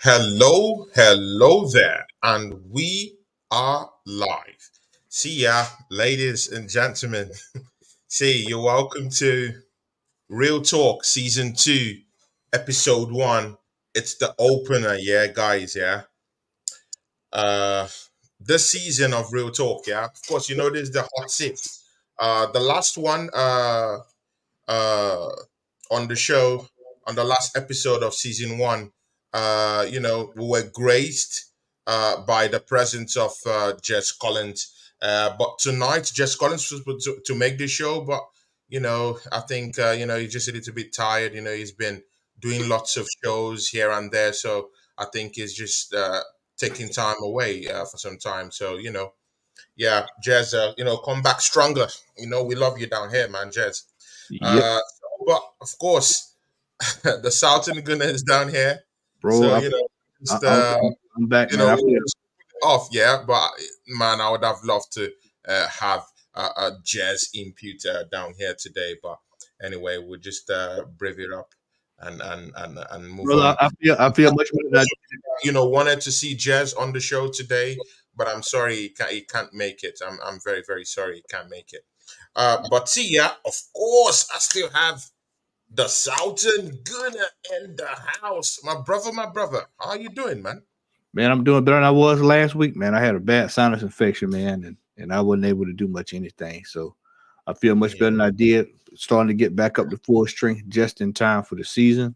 Hello there, and we are live. See ya, ladies and gentlemen. See, you're welcome to Real Talk Season 2, Episode 1. It's the opener, yeah, guys, yeah. Uh, this season of Real Talk, yeah. Of course, this is the hot seat. The last one, uh, on the show on the last episode of season one. We were graced by the presence of Jess Collins. But tonight, Jess Collins was supposed to make the show, but I think he's just a little bit tired. He's been doing lots of shows here and there, so I think he's just taking time away for some time. So yeah, Jez, come back stronger. We love you down here, man, Jez. Yep, Uh, but of course, the Southern Gunner is down here, bro. so I, just I'm I'm back, man. I we'll feel, just put it off, yeah. But man, I would have loved to have a jazz input down here today, but anyway, we'll just brave it up and move brother. on. I feel much better than Wanted to see Jazz on the show today, but I'm sorry he can't make it. I'm very very sorry he can't make it. But see, yeah, of course, I still have the Southern Gunner in the house. My brother. How you doing, man? man. I'm doing better than I was last week, man. I had a bad sinus infection, man, and I wasn't able to do much anything. So I feel much Yeah. better than I did. Starting to get back up to full strength just in time for the season.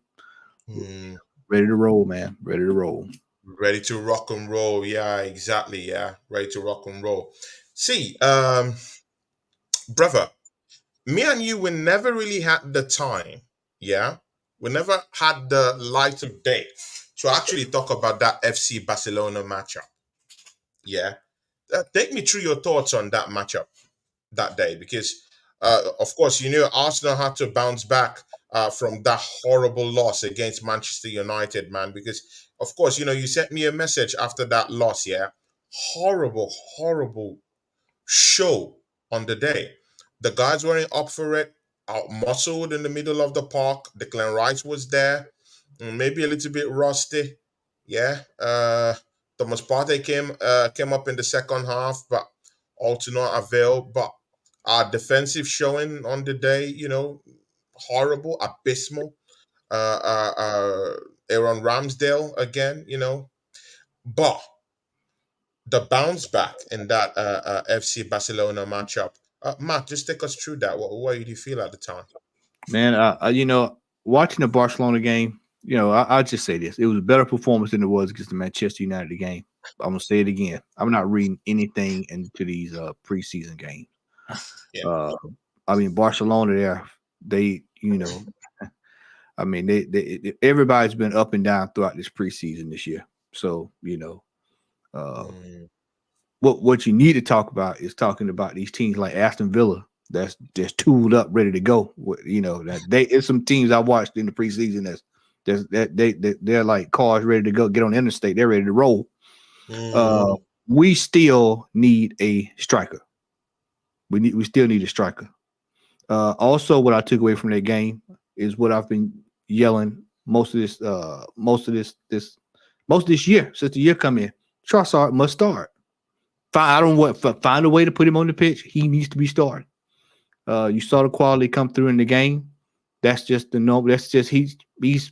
Hmm. Ready to roll, man. Ready to roll. Ready to rock and roll. Yeah, exactly. Yeah. Ready to rock and roll. See, brother, me and you, we never really had the time. Yeah. We never had the light of day to actually talk about that FC Barcelona matchup. Yeah. Take me through your thoughts on that matchup that day because, of course, Arsenal had to bounce back from that horrible loss against Manchester United, man. Because, of course, you sent me a message after that loss, yeah. Horrible, horrible show on the day. The guys weren't up for it, out muscled in the middle of the park. Declan Rice was there, maybe a little bit rusty. Yeah. Thomas Partey came up in the second half, but all to no avail. But our defensive showing on the day, horrible, abysmal. Aaron Ramsdale again, but the bounce back in that FC Barcelona matchup. Matt, just take us through that. What did you feel at the time? Man, watching the Barcelona game, I'll just say this: it was a better performance than it was against the Manchester United game. I'm gonna say it again. I'm not reading anything into these preseason games. Yeah. Uh, I mean, Barcelona, they, I mean, everybody's been up and down throughout this preseason this year. So, uh, Mm, what you need to talk about is talking about these teams like Aston Villa that's just tooled up, ready to go. That it's some teams I watched in the preseason they're like cars ready to go, get on the interstate, they're ready to roll. Uh, mm, we still need a striker. We still need a striker. Also, what I took away from that game is what I've been yelling most of this year since the year come in. Trossard must start. I don't want find a way to put him on the pitch. He needs to be starting. You saw the quality come through in the game. That's just the no. That's just he's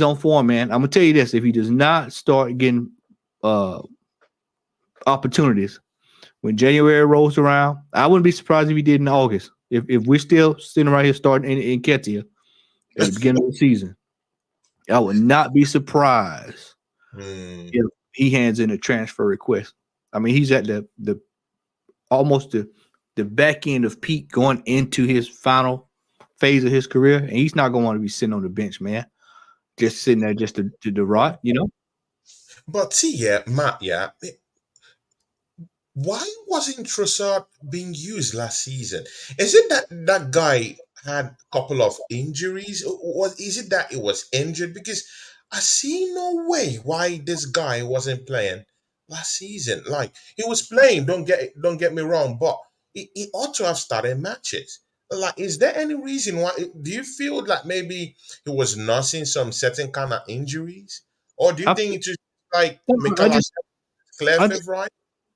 on form, man. I'm gonna tell you this: if he does not start getting uh opportunities when January rolls around, I wouldn't be surprised if he did in August. If we're still sitting right here starting in Ketia at the beginning of the season, I would not be surprised mm. if he hands in a transfer request. I mean, he's at the almost the back end of peak going into his final phase of his career, and he's not going to want to be sitting on the bench, man. Just sitting there just to rot. But see, yeah, Matt, yeah, why wasn't Trossard being used last season? Is it that that guy had a couple of injuries? Or is it that he was injured? Because I see no way why this guy wasn't playing last season. Like he was playing, don't get me wrong, but he ought to have started matches. like, is there any reason why? Do you feel like maybe he was nursing some certain kind of injuries, or do you I, think it just like I Mikel just clear I, favorite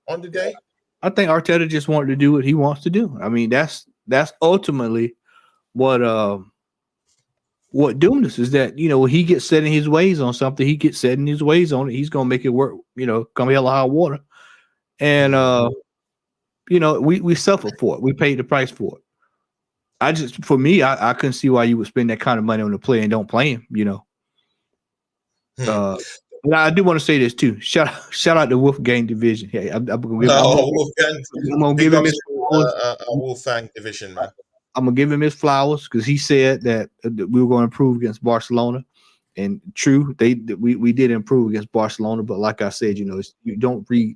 on the day? I think Arteta just wanted to do what he wants to do. I mean, that's ultimately what what doomed us is that when he gets set in his ways on something, he gets set in his ways on it. He's gonna make it work. Come hell or high water, and Hmm. we suffered for it. We paid the price for it. For me, I couldn't see why you would spend that kind of money on a player and don't play him. Hmm. Uh, and I do want to say this too. Shout out to Wolfgang Division. Hey, Oh, Wolfgang, I'm gonna big give him ups his to flowers. Wolfgang division, man. I'm gonna give him his flowers because he said that we were going to improve against Barcelona, and true, we did improve against Barcelona. But like I said, you don't read.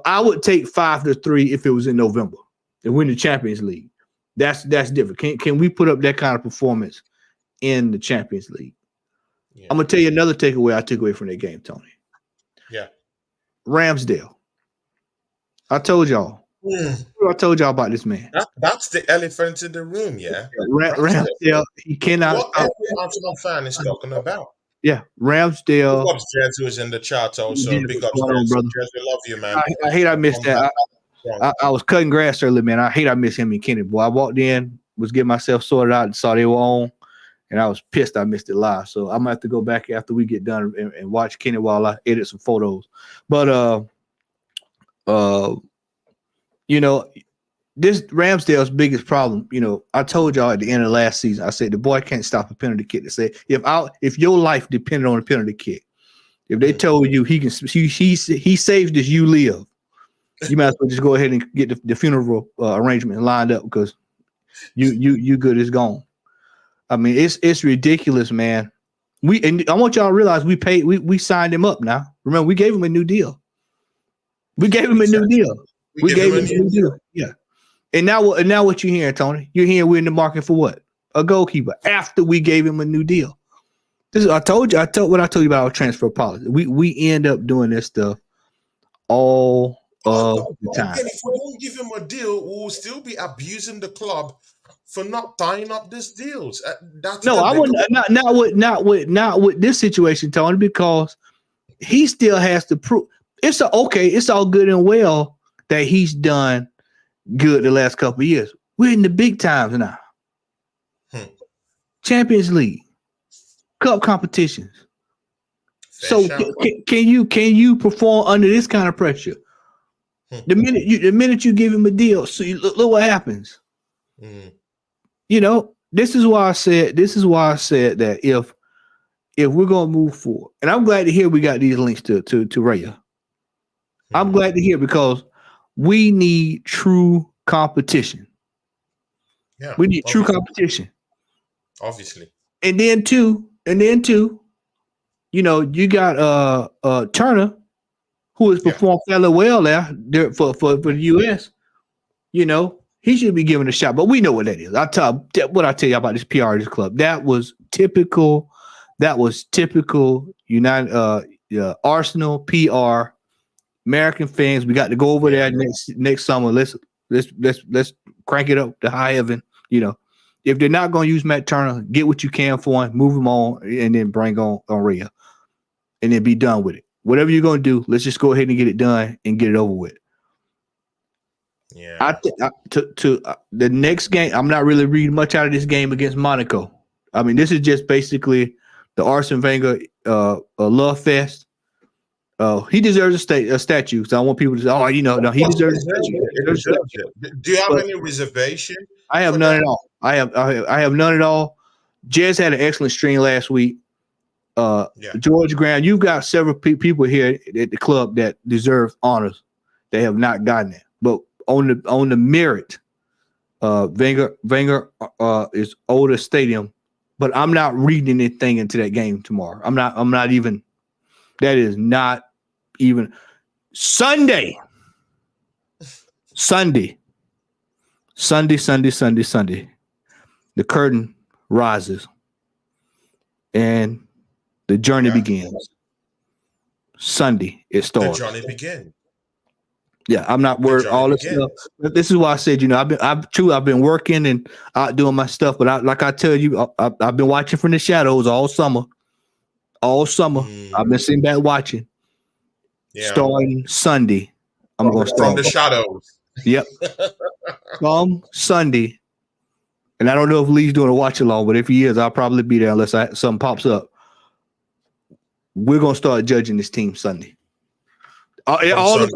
I would take 5-3 if it was in November and win the Champions League. That's different. Can we put up that kind of performance in the Champions League? Yeah, I'm gonna tell you another takeaway I took away from that game, Tony. yeah. Ramsdale. I told y'all. Hmm. I told y'all about this man. That's the elephant in the room, yeah. Ramsdale. Ramsdale. He cannot What stop. every Arsenal fan is talking about. Yeah, Big Ramsdale. ups, Jez, who's in the chat also. Yeah, Big what's ups, going on, Jez. brother? Jez, we love you, man. I hate I missed Come back that. strong. I was cutting grass earlier, man. I hate I missed him and Kenny. Boy, I walked in, was getting myself sorted out, and saw they were on, and I was pissed I missed it live. So I'm gonna have to go back after we get done and watch Kenny while I edit some photos. But uh, this Ramsdale's biggest problem, I told y'all at the end of last season, I said the boy can't stop a penalty kick. To say if your life depended on a penalty kick, if they told you he saves this, you live. You might as well just go ahead and get the funeral arrangement lined up because you good as gone. I mean, it's ridiculous, man. And I want y'all to realize we signed him up now. Remember, we gave him a new deal. We gave him a new Exactly. deal. We gave him a new deal. Yeah. And now what you hearing, Tony? You're hearing we're in the market for what? A goalkeeper after we gave him a new deal. I told you about our transfer policy. We end up doing this stuff all the time. Again, if we don't give him a deal, we'll still be abusing the club for not tying up these deals. That's No, the I bigger wouldn't. Not with this situation, Tony, because he still has to prove. It's all good and well that he's done good the last couple of years. We're in the big times now. Champions League, cup competitions. So can you perform under this kind of pressure? The minute you give him a deal, so look what happens. This is why I said that if we're gonna move forward, and I'm glad to hear we got these links to Raya. I'm glad to hear because we need true competition. Yeah, We need true competition. Obviously. And then two, you got Turner, who has performed fairly well there for the US. He should be given a shot, but we know what that is. I tell you about this PR this club. That was typical. United Arsenal PR. American fans, we got to go over there next summer. Let's crank it up to high heaven. If they're not going to use Matt Turner, get what you can for him, move him on, and then bring on Rhea, and then be done with it. Whatever you're going to do, let's just go ahead and get it done and get it over with. Yeah. The next game, I'm not really reading much out of this game against Monaco. I mean, this is just basically the Arsene Wenger love fest. He deserves a statue. So I want people to say, "Oh, no, he deserves a statue." Do you have any reservation? I have none at all. I have none at all. Jez had an excellent stream last week. George Graham, you've got several people here at the club that deserve honors. They have not gotten it, but on the merit, Wenger is older stadium, but I'm not reading anything into that game tomorrow. I'm not even. That is not even Sunday. Sunday. The curtain rises and the journey begins. Sunday it starts. The journey begins. Yeah, I'm not The worried. journey All this stuff. begins. This is why I said, I've been working and out doing my stuff. But like I tell you, I've been watching from the shadows all summer. All summer, I've been Mm, sitting back watching. yeah, Starting Sunday, I'm gonna from start. the shadows. Yep, come Sunday, and I don't know if Lee's doing a watch along, but if he is, I'll probably be there unless something pops up. We're gonna start judging this team Sunday. From All the Sunday.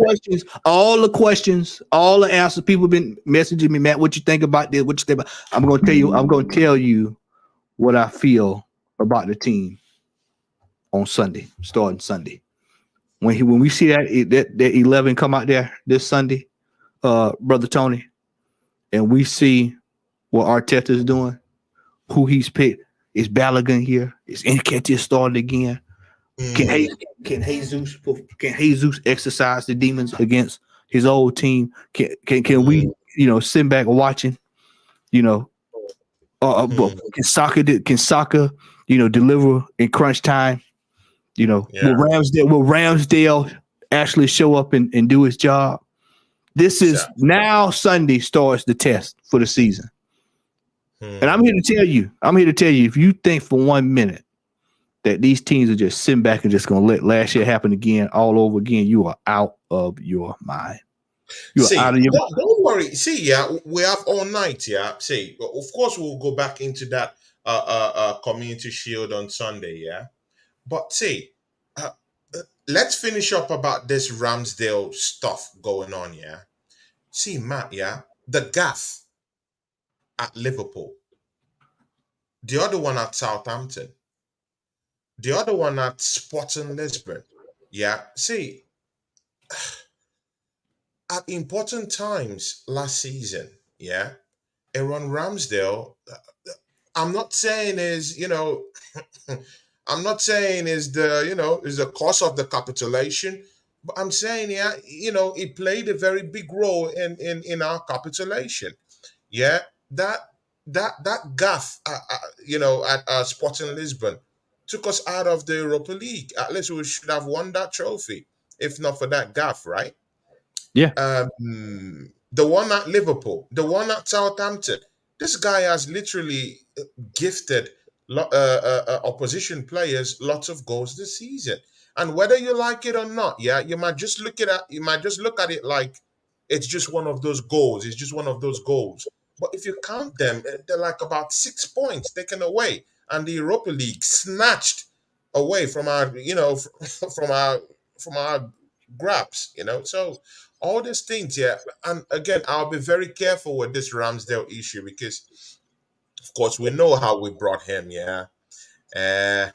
questions, all the answers. People been messaging me, Matt. What you think about this? What you think about? I'm gonna tell you. I'm gonna tell you what I feel about the team on Sunday, starting Sunday. When we see that 11 come out there this Sunday, brother Tony, and we see what Arteta's doing, who he's picked. Is Balogun here? Is Nketiah starting again? Can Mm, Jesus can Jesus exercise the demons against his old team? Can we mm, sit back watching? You know, but mm, can Soccer deliver in crunch time? yeah. Will Ramsdale actually show up and do his job? This is Exactly. now Sunday starts the test for the season. And I'm Mm, here to tell you, if you think for 1 minute that these teams are just sitting back and just going to let last year happen again, all over again, you are out of your mind. You are out See, of your mind. don't worry. See, yeah, we have all night. Yeah, see, of course we'll go back into that community shield on Sunday. Yeah, but see, uh, let's finish up about this Ramsdale stuff going on. Yeah, see, Matt. Yeah, the gaff at Liverpool, the other one at Southampton, the other one at Sporting Lisbon. Yeah, see, at important times last season. Yeah, Aaron Ramsdale. I'm not saying is I'm not saying is the is the cause of the capitulation, but I'm saying yeah, it played a very big role in our capitulation. Yeah, that that gaff, at Sporting Lisbon took us out of the Europa League. At least we should have won that trophy if not for that gaff, right? Yeah. The one at Liverpool, the one at Southampton. This guy has literally gifted opposition players lots of goals this season. And whether you like it or not, yeah, you might just look at it like it's just one of those goals. It's just one of those goals. But if you count them, they're like about 6 points taken away, and the Europa League snatched away from our, from our from our grabs. So all these things, yeah. And again, I'll be very careful with this Ramsdale issue because, of course, we know how we brought him. Yeah, uh,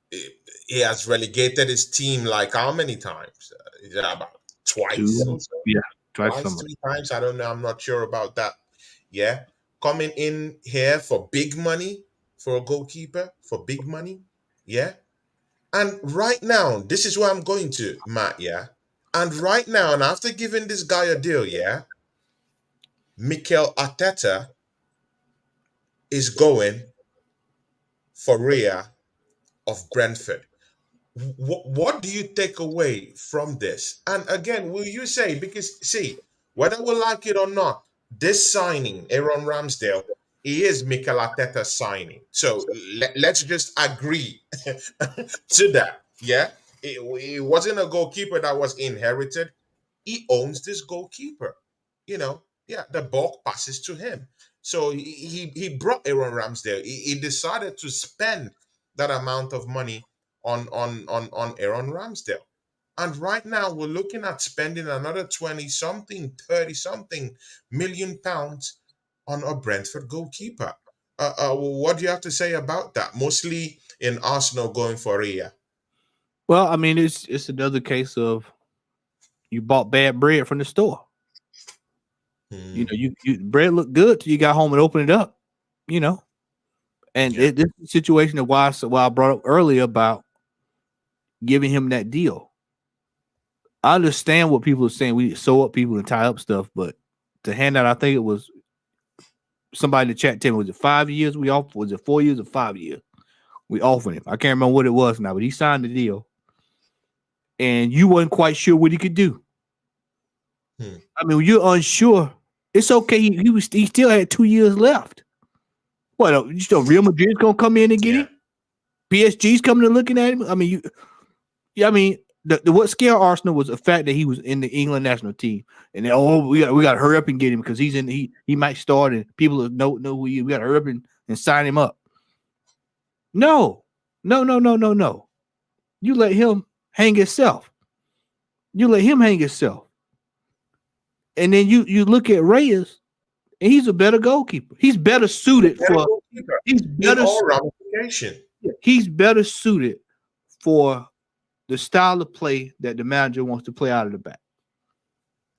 he he has relegated his team like how many times? Is it about twice or Two. so? Yeah. Twice Twice, somebody. 3 times? I don't know. I'm not sure about that. Yeah, coming in here for big money for a goalkeeper for big money. Yeah, and right now, this is where I'm going to, Matt. Yeah, and right now, and after giving this guy a deal, yeah, Mikel Arteta is going for Rhea of Brentford. What do you take away from this? And again, will you say, because see, whether we like it or not, this signing, Aaron Ramsdale, he is Mikel Arteta signing. So let's just agree to that. Yeah. It wasn't a goalkeeper that was inherited. He owns this goalkeeper. Yeah, the bulk passes to him. So he brought Aaron Ramsdale. He decided to spend that amount of money on Aaron Ramsdale. And right now we're looking at spending another 20 something, 30 something million pounds on a Brentford goalkeeper. What do you have to say about that? Mostly in Arsenal going for Rhea. Well, I mean, it's another case of you bought bad bread from the store. Hmm. You bread looked good till you got home and opened it up. You know, and Yeah. this is a situation of why I brought up earlier about giving him that deal. I understand what people are saying. We sew up people and tie up stuff, but to hand out, I think it was somebody in the chat tell me, was it 5 years we offered? Was it 4 years or 5 years? We offered him. I can't remember what it was now, but he signed the deal. And you wasn't quite sure what he could do. Hmm. I mean, when you're unsure, it's okay. He still had 2 years left. What? Real Madrid's gonna come in and get Yeah. him. PSG's coming and looking at him. I mean, yeah. I mean, what scared Arsenal was the fact that he was in the England national team, and then, we got to hurry up and get him because he might start and people know who he. We got to hurry up and sign him up. No, no, no, no, no, no. You let him hang himself. You let him hang himself, and then you look at Reyes, and he's a better goalkeeper. He's better suited Better for. goalkeeper He's in better. all ramification. He's better suited for the style of play that the manager wants to play out of the back.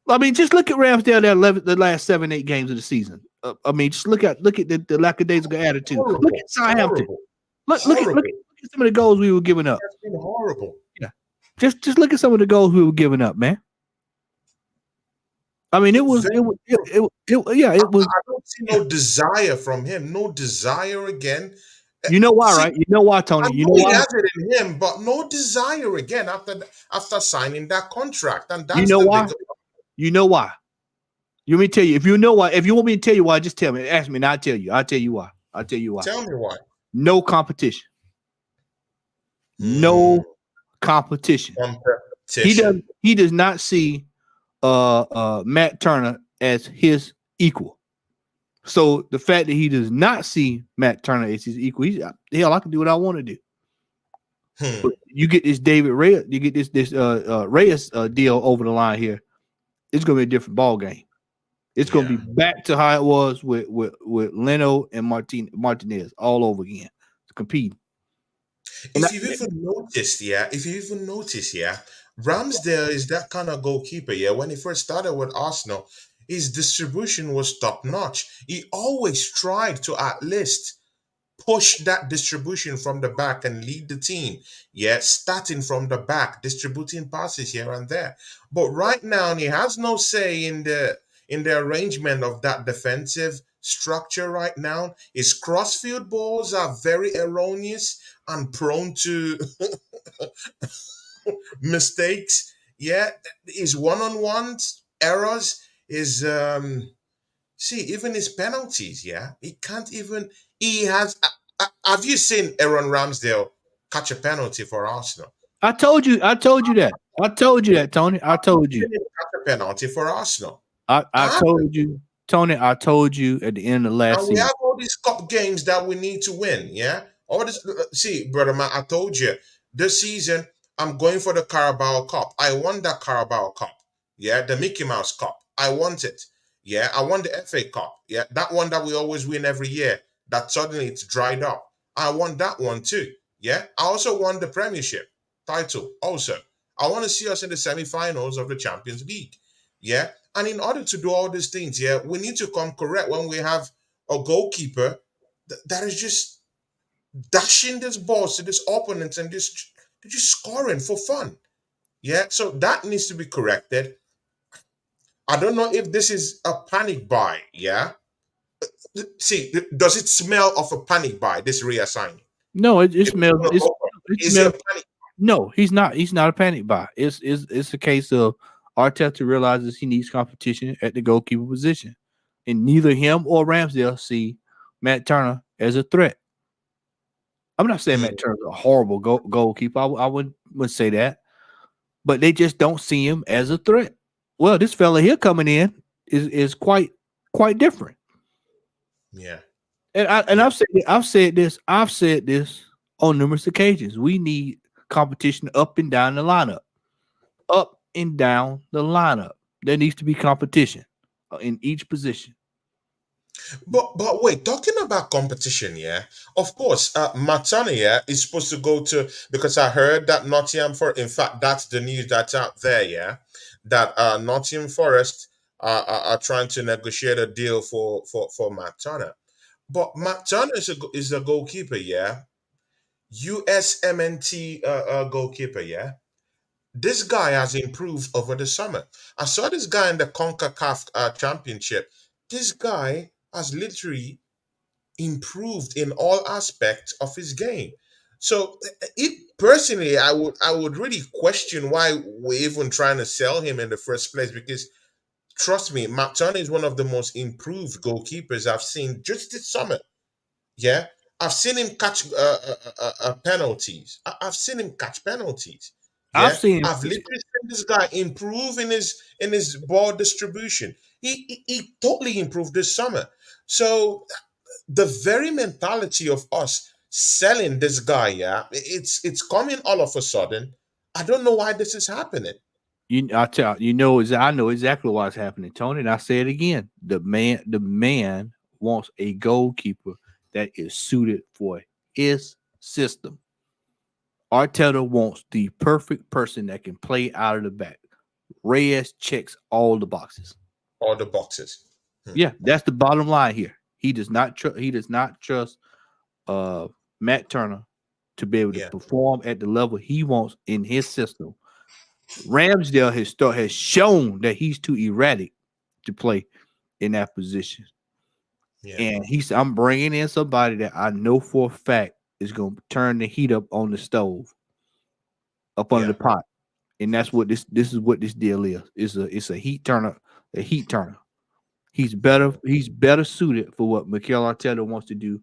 I mean, just look at Ramsdale the last 7, 8 games of the season. I mean, just look at the lackadaisical attitude. Look Horrible. at Southampton. Horrible. Look Horrible. at some of the goals we were giving up. That's been horrible. Yeah, just look at some of the goals we were giving up, man. I mean, it was Very it was horrible. yeah, I, it was. I don't see no desire from him. No desire again. Uh, You know why, See, right? You know why, I Tony? You know know he why? has it in him, but no desire again after signing that contract, and You that's know the why? bigger. You know why? You want me to tell you? If you know why, if you want me to tell you why, just tell me. Ask me, and I'll tell you. I'll tell you why. I'll tell you why. Tell me why. No competition. Hmm. No competition. He does. Competition. He does not see Matt Turner as his equal. So the fact that he does not see Matt Turner as his equal, hell, I can do what I want to do. Hmm. But you get this David Reyes, you get this Reyes deal over the line here. It's going to be a different ball game. It's going to Yeah. be back to how it was with Leno and Martinez all over again to compete. And If you've even noticed, yeah, if you even notice, yeah, Ramsdale is that kind of goalkeeper, yeah. When he first started with Arsenal, his distribution was top notch. He always tried to at least push that distribution from the back and lead the team. Yeah, starting from the back, distributing passes here and there. But right now, he has no say in the arrangement of that defensive structure. Right now, his crossfield balls are very erroneous and prone to mistakes. Yeah, his one-on-ones errors is see, even his penalties, yeah, he can't even. He has. Have you seen Aaron Ramsdale catch a penalty for Arsenal? I told you that. I told you that, Tony. I told you. Seen him catch a penalty for Arsenal. I I told you, Tony. I told you at the end of last And we season. have all these cup games that we need to win. Yeah. All this. See, brother man, I told you this season I'm going for the Carabao Cup. I won that Carabao Cup. Yeah, the Mickey Mouse Cup. I want it. Yeah, I won the FA Cup. Yeah, that one that we always win every year. That suddenly it's dried up. I won that one too. Yeah, I also won the Premiership title. Also, I want to see us in the semi-finals of the Champions League. Yeah, and in order to do all these things, yeah, we need to come correct when we have a goalkeeper that is just dashing this balls to this opponents and just they're just scoring for fun. Yeah, so that needs to be corrected. I don't know if this is a panic buy. Yeah, see, does it smell of a panic buy? This reassigning. No, it If smells. we're gonna go for It is it a smells. panic? No, he's not. He's not a panic buy. It's a case of Arteta realizes he needs competition at the goalkeeper position, and neither him or Ramsdale see Matt Turner as a threat. I'm not saying Hmm. Matt Turner's a horrible goalkeeper. I wouldn't say that, but they just don't see him as a threat. Well, this fella here coming in is quite different. Yeah, And yeah. I've said this on numerous occasions. We need competition up and down the lineup. Up and down the lineup. There needs to be competition in each position. But wait, talking about competition, yeah. Of course, Matane, yeah, is supposed to go to because I heard that Nottingham for in fact that's the news that's out there, yeah. That Nottingham Forest are trying to negotiate a deal for Matane. But Matane is a goalkeeper, yeah. USMNT goalkeeper, yeah. This guy has improved over the summer. I saw this guy in the CONCACAF Championship. This guy has literally improved in all aspects of his game. So it personally, I would really question why we're even trying to sell him in the first place because trust me, Matt Turner is one of the most improved goalkeepers I've seen just this summer. Yeah, I've seen him catch penalties. I've seen him catch penalties. I've Yeah, seen I've literally seen this guy improve in his ball distribution. He totally improved this summer. So the very mentality of us selling this guy, yeah, it's coming all of a sudden. I don't know why this is happening. I tell you know I know exactly what's happening, Tony. And I say it again: the man wants a goalkeeper that is suited for his system. Arteta wants the perfect person that can play out of the back. Reyes checks all the boxes. All the boxes. Hmm. Yeah, that's the bottom line here. He does not trust uh Matt Turner to be able to Yeah, perform at the level he wants in his system. Ramsdale has shown that he's too erratic to play in that position. yeah, And I'm bringing in somebody that I know for a fact is going to turn the heat up on the stove, up under yeah, the pot. And that's what this is what this deal is. It's a heat turner, a heat turner. He's better suited for what Mikel Arteta wants to do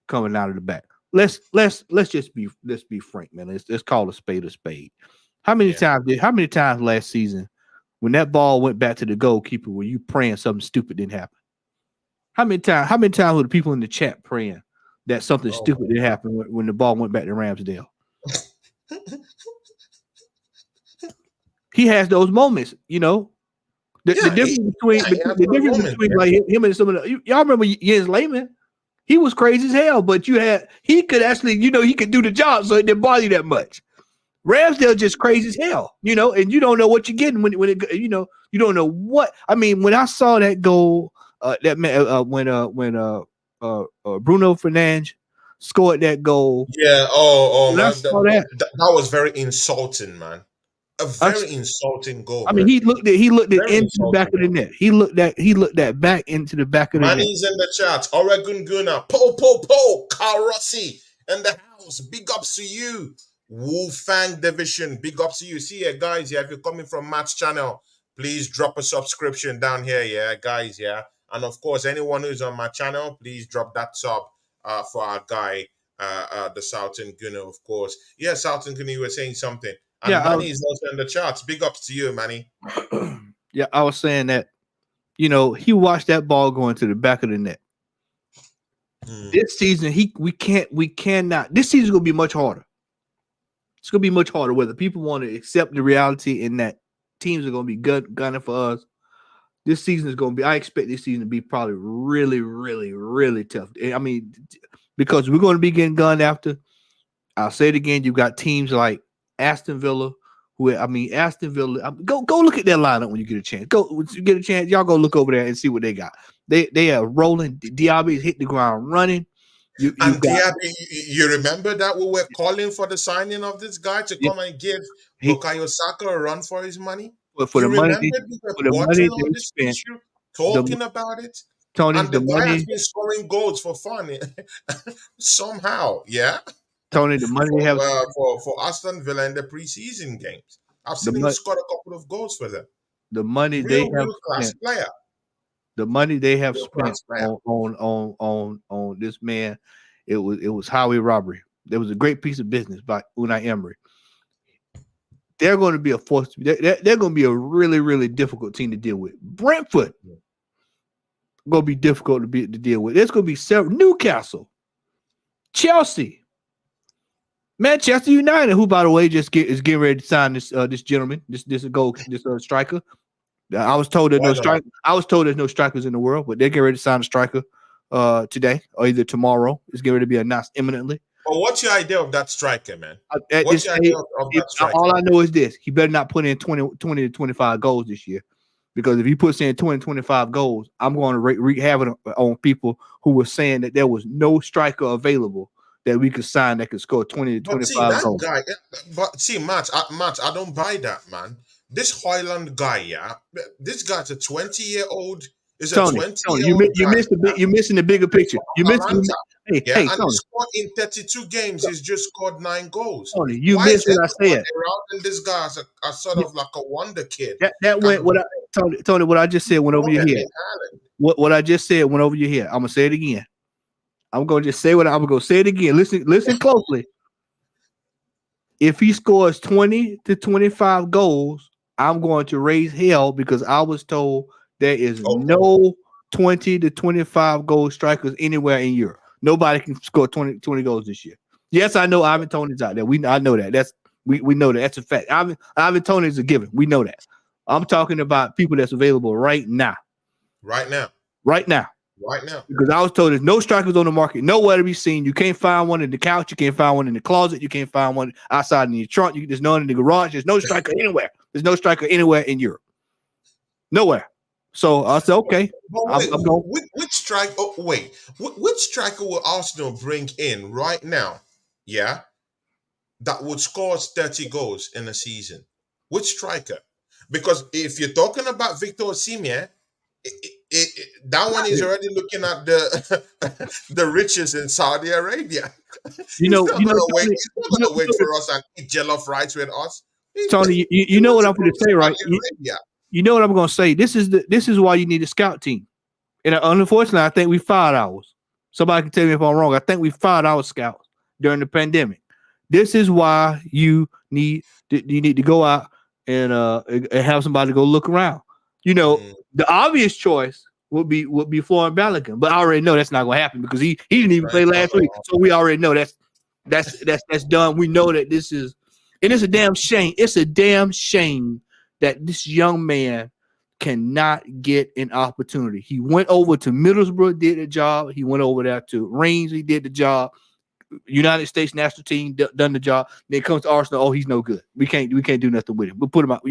coming out of the back. Let's be frank, man. Let's call a spade a spade. yeah. How many times last season when that ball went back to the goalkeeper were you praying something stupid didn't happen? How many times were the people in the chat praying that something Oh stupid my did God. happen when the ball went back to Ramsdale? He has those moments, you know. The Yeah, difference between yeah, he has the those difference moments. between Yeah. like him and some of the y'all remember Jens Lehman? He was crazy as hell, but he could actually, he could do the job, so it didn't bother you that much. Ramsdale just crazy as hell, and you don't know what you're getting when you don't know what. I mean, when I saw that goal, when Bruno Fernandes scored that goal, Yeah. when I Man, saw that, that was very insulting, man. A I, very insulting goal, I mean, man. he looked at Very into the back insulting of the goal. net. He looked at back into the back of the net. Manny's in the chat. Oregon Guna. Po. Carl Rossi in the house. Big ups to you. Wu Fang Division. Big ups to you. See ya, guys. Yeah, if you're coming from Matt's channel, please drop a subscription down here. Yeah, guys. Yeah. And of course, anyone who's on my channel, please drop that sub for our guy, the Southern Guna, of course. Yeah, Southern Guna, you were saying something. And Yeah, Manny is also in the charts. Big ups to you, Manny. yeah, I was saying that. He watched that ball go into the back of the net. Hmm. This season, we cannot. This season's gonna be much harder. It's gonna be much harder whether people want to accept the reality in that teams are gonna be gunning for us. This season is gonna be. I expect this season to be probably really, really, really tough. I mean, because we're gonna be getting gunned after. I'll say it again. You've got teams like Aston Villa, Aston Villa. Go look at their lineup when you get a chance. Go when you get a chance. Y'all go look over there and see what they got. They are rolling. Diaby's hit the ground running. You And got you remember that we were calling for the signing of this guy to yeah, come and give he Bukayo Saka a run for his money? for You the money remember we were for the money bottling they on this spent. issue, The talking about it, Tony, and the the guy has money been scoring goals for fun somehow. Yeah, Tony, the money they have spent, for Aston Villa in the preseason games. I've the seen him money score a couple of goals for them. the money they have Real class spent, player. the money they have Real spent class player. on this man, it was highway robbery. There was a great piece of business by Unai Emery. They're going to be a force. They're going to be a really, really difficult team to deal with. Brentford going to be difficult to deal with. There's going to be several. Newcastle, Chelsea, Manchester United, who by the way is getting ready to sign this gentleman, this striker. I was told there's Why no not? strike. I was told there's no strikers in the world, but they're getting ready to sign a striker today or either tomorrow. It's getting ready to be announced imminently. But what's your idea of that striker, man? At What's this your idea stage, of that striker? all I know is this: he better not put in 20 to 25 goals this year, because if he puts in 20 to 25 goals, I'm going to have it on people who were saying that there was no striker available that we could sign that could score 20 to But see 25 that goals. guy. But see, Matt, I don't buy that, man. This Hoyland guy, yeah, this guy's a 20-year-old. Is a Tony, 20-year-old you guy. missed the big. You're missing the bigger Plays picture. for Atalanta. Yeah, hey, and he Tony, scored in 32 games. He's just scored 9 goals. Tony, you Why is missed what I everybody said. around this guy as a sort You- of like a wonder kid? that Kind went of what I Tony, what I just said went over more your than head. Erling Haaland. What I just said went over your head. I'm gonna say it again. I'm gonna just say what I'm gonna say it again. Listen closely. If he scores 20 to 25 goals, I'm going to raise hell because I was told there is Okay, no 20 to 25 goal strikers anywhere in Europe. Nobody can score 20 goals this year. Yes, I know Ivan Tony's out there. I know that. We know that. That's a fact. Ivan Tony is a given. We know that. I'm talking about people that's available right now. right now, Right now. right now. Because I was told there's no strikers on the market, nowhere to be seen. You can't find one in the couch. You can't find one in the closet. You can't find one outside in your trunk. There's none in the garage. There's no striker anywhere. There's no striker anywhere in Europe. Nowhere. So I said, okay, But wait, I'm going. which strike? Oh, wait, which striker will Arsenal bring in right now? Yeah, that would score 30 goals in a season. Which striker? Because if you're talking about Victor Osimhen, that one is already looking at the the riches in Saudi Arabia. He's not gonna wait. Tony, He's not gonna wait for us and eat jollof rice with us. Tony, He you know wants what to I'm go going to to say, right? Saudi Arabia. You know what I'm going to say. This is why you need a scout team. And unfortunately, I think we fired ours. Somebody can tell me if I'm wrong. I think we fired our scouts during the pandemic. This is why you need to go out and have somebody go look around. You know, Mm, the obvious choice would be Florian Balogun, but I already know that's not going to happen because he didn't even right, play last week. So we already know that's done. We know that this is, and it's a damn shame. It's a damn shame that this young man cannot get an opportunity. He went over to Middlesbrough, did the job. He went over there to Reims, he did the job. United States national team done the job. Then it comes to Arsenal. Oh, he's no good. We can't do nothing with him. We'll put him out.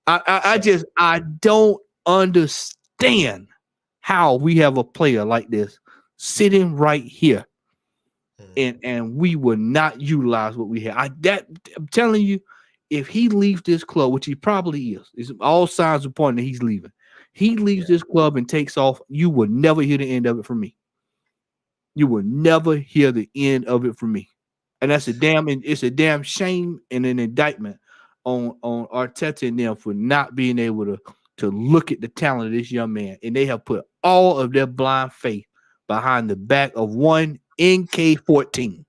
I don't understand how we have a player like this sitting right here mm, and we will not utilize what we have. I'm telling you, if he leaves this club, which he probably is all signs are pointing that he's leaving. He leaves yeah. this club and takes off. You will never hear the end of it from me. You will never hear the end of it from me. And it's a damn shame and an indictment on Arteta and them for not being able to look at the talent of this young man. And they have put all of their blind faith behind the back of one NK14.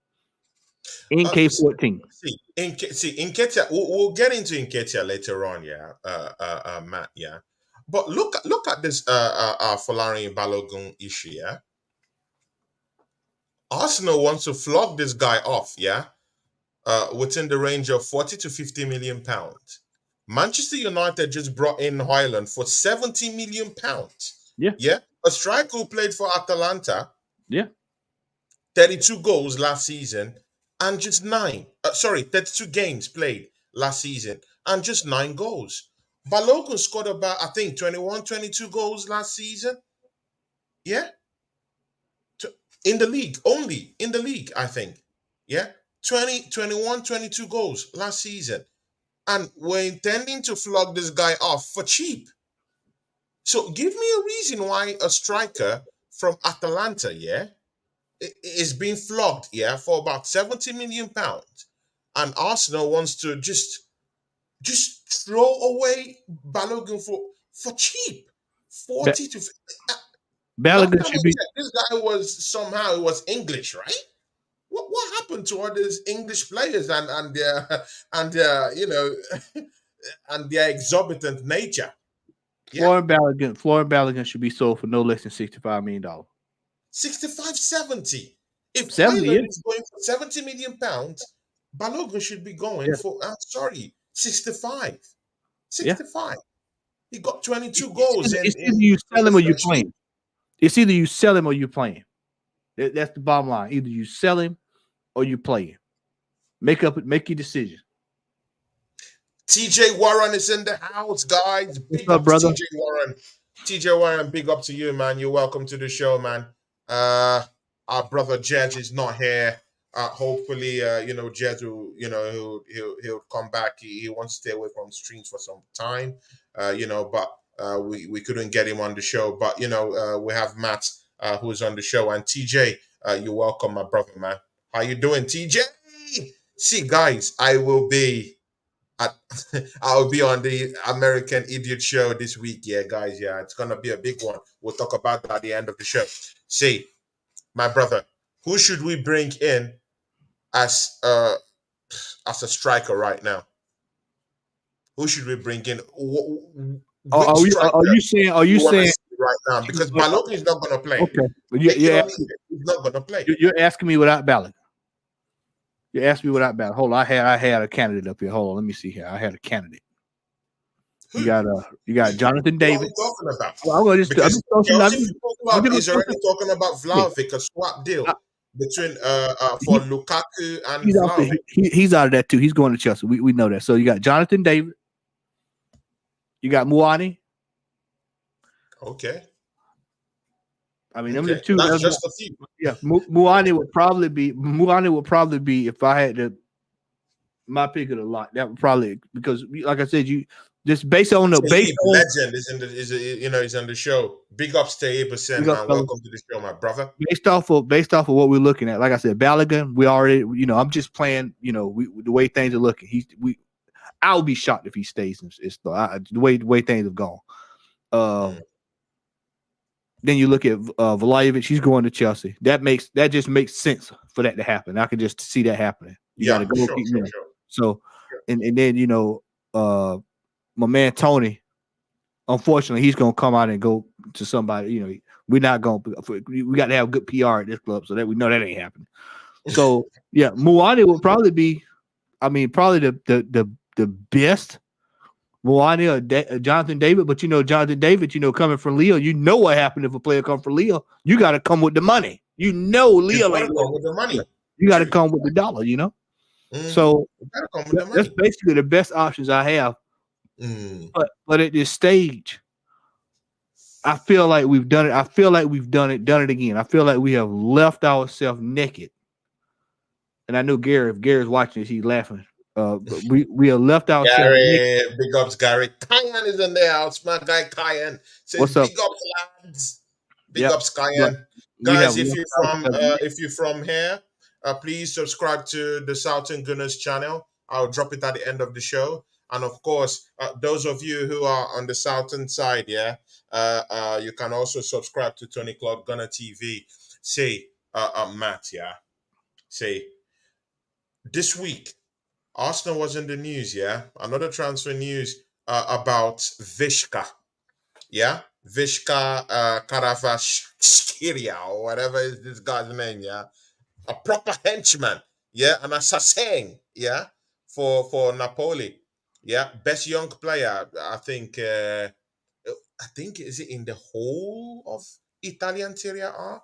See, NK14. see, Nketiah. We'll get into Nketiah later on. Yeah, Matt. Yeah, but look at this Folarin Balogun issue. Yeah, Arsenal wants to flog this guy off. Yeah, within the range of 40 to 50 million pounds. Manchester United just brought in Hoyland for 70 million pounds. Yeah, Yeah, a striker who played for Atalanta, yeah. 32 goals last season, and just 32 games played last season, and just 9 goals. Balogun scored about, I think, 21, 22 goals last season. Yeah, T- in the league, only in the league, I think. Yeah, 20, 21, 22 goals last season. And we're intending to flog this guy off for cheap. So give me a reason why a striker from Atalanta, yeah, is being flogged, yeah, for about 70 million pounds. And Arsenal wants to just throw away Balogun for cheap. Ba- 40 to last Balogun time I should be checked, this guy was somehow it was English, right? What happened to all these English players and their and their and their exorbitant nature? Yeah, Florian Balogun should be sold for no less than $65 million. 65, 70. If 70, yeah. Hoyland is going for 70 million pounds, Balogun should be going Yeah. for, I'm sorry, 65. Yeah. 65. He got 22 It's goals either, in, it's in, either you in sell the him or you French play league. him. It's either you sell him or you play him. That's the bottom line. Either you sell him or you play him. Make your decision. TJ Warren is in the house, guys. What's Big up, up to brother? TJ Warren. TJ Warren, big up to you, man. You're welcome to the show, man. Uh, our brother Jed is not here. Hopefully, Jed will, he'll come back. He wants to stay away from streams for some time, but we couldn't get him on the show. But we have Matt who's on the show, and TJ. You're welcome, my brother, man. How you doing, TJ? See, guys, at, I'll be on the American Idiot Show this week. Yeah, guys. Yeah, it's gonna be a big one. We'll talk about that at the end of the show. See, my brother, who should we bring in as as a striker right now? Who should we bring in? Which Are striker you saying? Are you you want to saying? see right now? Because Balogun is not gonna play. Okay, but Take it or leave it. He's not gonna play. you're asking me without ballot. You asked me without ballot. Hold on, I had a candidate up here. Hold on, let me see here. I had a candidate. Who? You got Jonathan What are David. we talking about? I'm gonna just Because Chelsea Football Club I'm is just- already talking about Vlahovic, a swap deal between for Lukaku and he's out there. Vlahovic. He's out of that too. He's going to Chelsea. We know that. So you got Jonathan David. You got Muani. Okay. I mean, them Okay. the two. That's just a few. Yeah, Muani would probably be if I had to my pick of the lot. That would probably because like I said, you just based on the legend is on the show. Big ups to Aberson, man. Welcome to the show, my brother. Based off of what we're looking at, like I said, Balogun, we already, I'm just playing, the way things are looking. I'll be shocked if he stays in the way things have gone. Then you look at Vlahovic, he's going to Chelsea. That just makes sense for that to happen. I can just see that happening. You got to go. Sure. So, and then my man Tony, unfortunately, he's gonna come out and go to somebody. We're not going. We got to have good PR at this club, so that we know that ain't happening. So yeah, Muani will probably be. I mean, probably the best. Muani or Jonathan David, but Jonathan David, coming from Leo, what happened if a player come from Leo? You got to come with the money. Leo ain't come with the money. You got to come with the dollar. So that's basically the best options I have. But at this stage, I feel like we've done it. I feel like we've done it again. I feel like we have left ourselves naked. And I know Gary, if Gary's watching this, he's laughing. We have left ourselves naked. Big ups, Gary. Kyan is in the house. My guy Kyan says, "What's up? Big ups, lads. Big ups, Kyan." Guys, if you're from here, please subscribe to the Southern Gunners channel. I'll drop it at the end of the show. And of course, those of you who are on the southern side, you can also subscribe to Tony Claude Gunner TV. Say, Matt, say, this week, Arsenal was in the news, another transfer news about Vishka, Vishka Karavashkiria, or whatever is this guy's name, a proper henchman, an assassin, for Napoli, best young player, I think is it in the whole of Italian Serie A,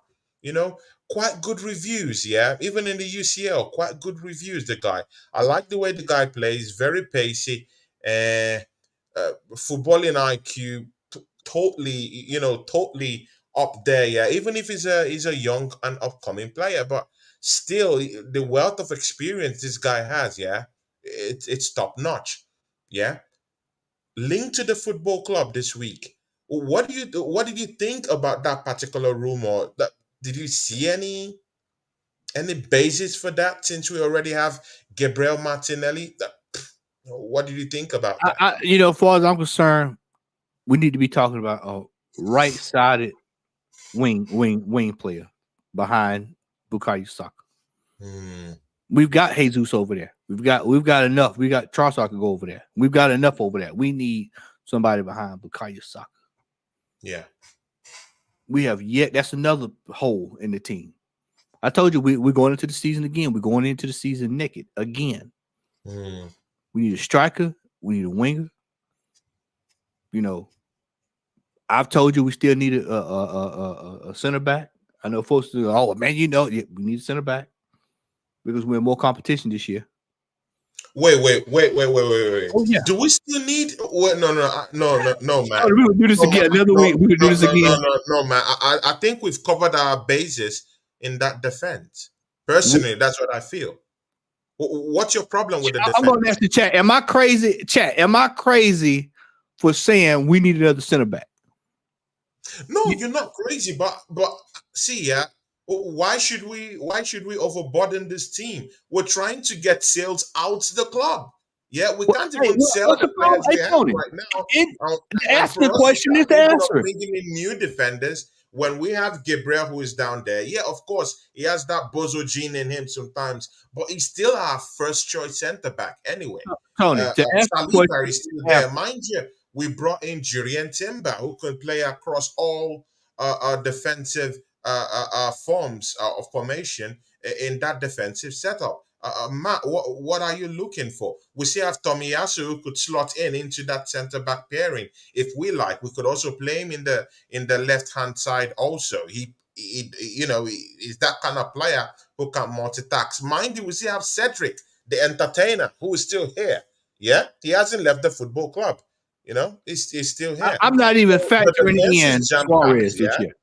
quite good reviews, even in the UCL, quite good reviews. The guy, I like the way the guy plays, very pacey, footballing IQ, totally up there, even if he's a young and upcoming player, but still the wealth of experience this guy has, it's top notch, linked to the football club this week. What did you think about that particular rumor? Did you see any basis for that, since we already have Gabriel Martinelli? What did you think about that? As far as I'm concerned, we need to be talking about a right-sided wing player behind Bukayo Saka. We've got Jesus over there. We've got enough. We got Trossard to go over there. We've got enough over there. We need somebody behind Bukayo Saka. Yeah. We have that's another hole in the team. I told you we're going into the season again. We're going into the season naked again. We need a striker. We need a winger. I've told you we still need a center back. I know folks do. Oh man, we need a center back because we're in more competition this year. Wait. Oh, yeah. Do we still need? No, man. We will do this again another week. We will do this again. No, man. I think we've covered our bases in that defense. Personally, that's what I feel. What's your problem with the defense? I'm going to ask the chat. Am I crazy? Chat. Am I crazy for saying we need another center back? No, You- you're not crazy, but see, yeah, why should we overburden this team? We're trying to get sales out the club. Yeah, we can't Hey, even sell what's the the problem? players Hey, we have Tony, right now. it, Uh, and ask for the us to question is start to thinking of answer it. bringing in new defenders when we have Gabriel who is down there. Yeah, of course, he has that bozo gene in him sometimes, but he's still our first choice centre back anyway. Tony, to answer the Saliba question, is still answer. there. Mind you, we brought in Jurien Timber, who can play across all defensive forms of formation in that defensive setup. Matt, what are you looking for? We still have Tomiyasu who could slot into that centre back pairing if we like. We could also play him in the left hand side. Also, he's that kind of player who can multitask. Mind you, we still have Cedric, the entertainer, who is still here. Yeah, he hasn't left the football club. He's still here. I'm not even So the factoring defense in is jam packed. Suarez this Yeah, year.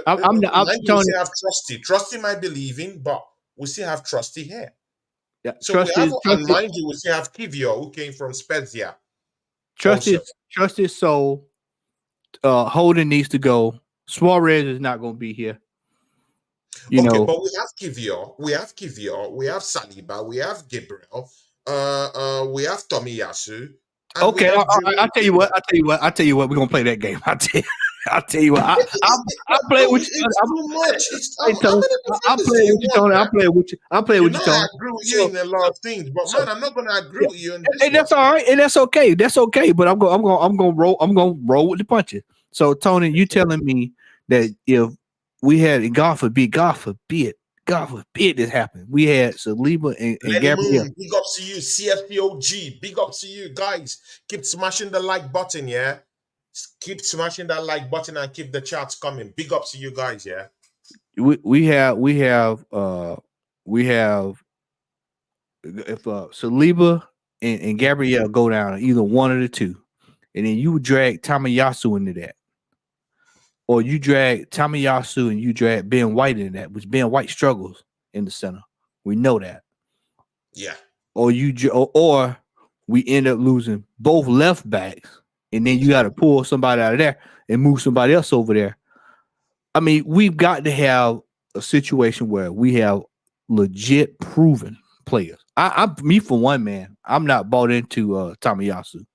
I'm not. I'm mind you, we Tony. still have Trusty. Trusty might be leaving, but we still have Trusty here. Yeah, So we have, and trust mind you, we still have Kivio who came from Spezia also. his soul. Holden needs to go. Suarez is not going to be here. You Okay, know. but we have Saliba, we have Gabriel, we have Tomiyasu, and we Okay, have I Julian tell you what. Timber. I tell you what. I tell you what. We're gonna play that game. I tell you what. I play Bro, with you. it's too much. Hey, How Tony, many I'm defenders do playing you with you, want, Tony. I'm man? playing with you. I'm playing You with know you, I Tony. agree with you So, in a lot of things, but so man, I'm not gonna agree yeah, with you in hey, this one. that's all right, and that's okay. That's okay. But I'm going roll. I'm going to roll with the punches. So, Tony, you telling me that if we had, and God forbid this happened. We had Saliba and Lenny Gabriel. Moon, big ups to you. CFPOG, big ups to you guys. Keep smashing the like button, yeah. Keep smashing that like button and keep the charts coming. Big ups to you guys, yeah. We have if Saliba and Gabrielle go down, either one of the two, and then you drag Tamayasu into that, or you drag Tamayasu and you drag Ben White into that, which Ben White struggles in the center. We know that. Yeah. Or we end up losing both left backs, and then you got to pull somebody out of there and move somebody else over there. I mean, we've got to have a situation where we have legit proven players. Me for one, man, I'm not bought into Tamayasu.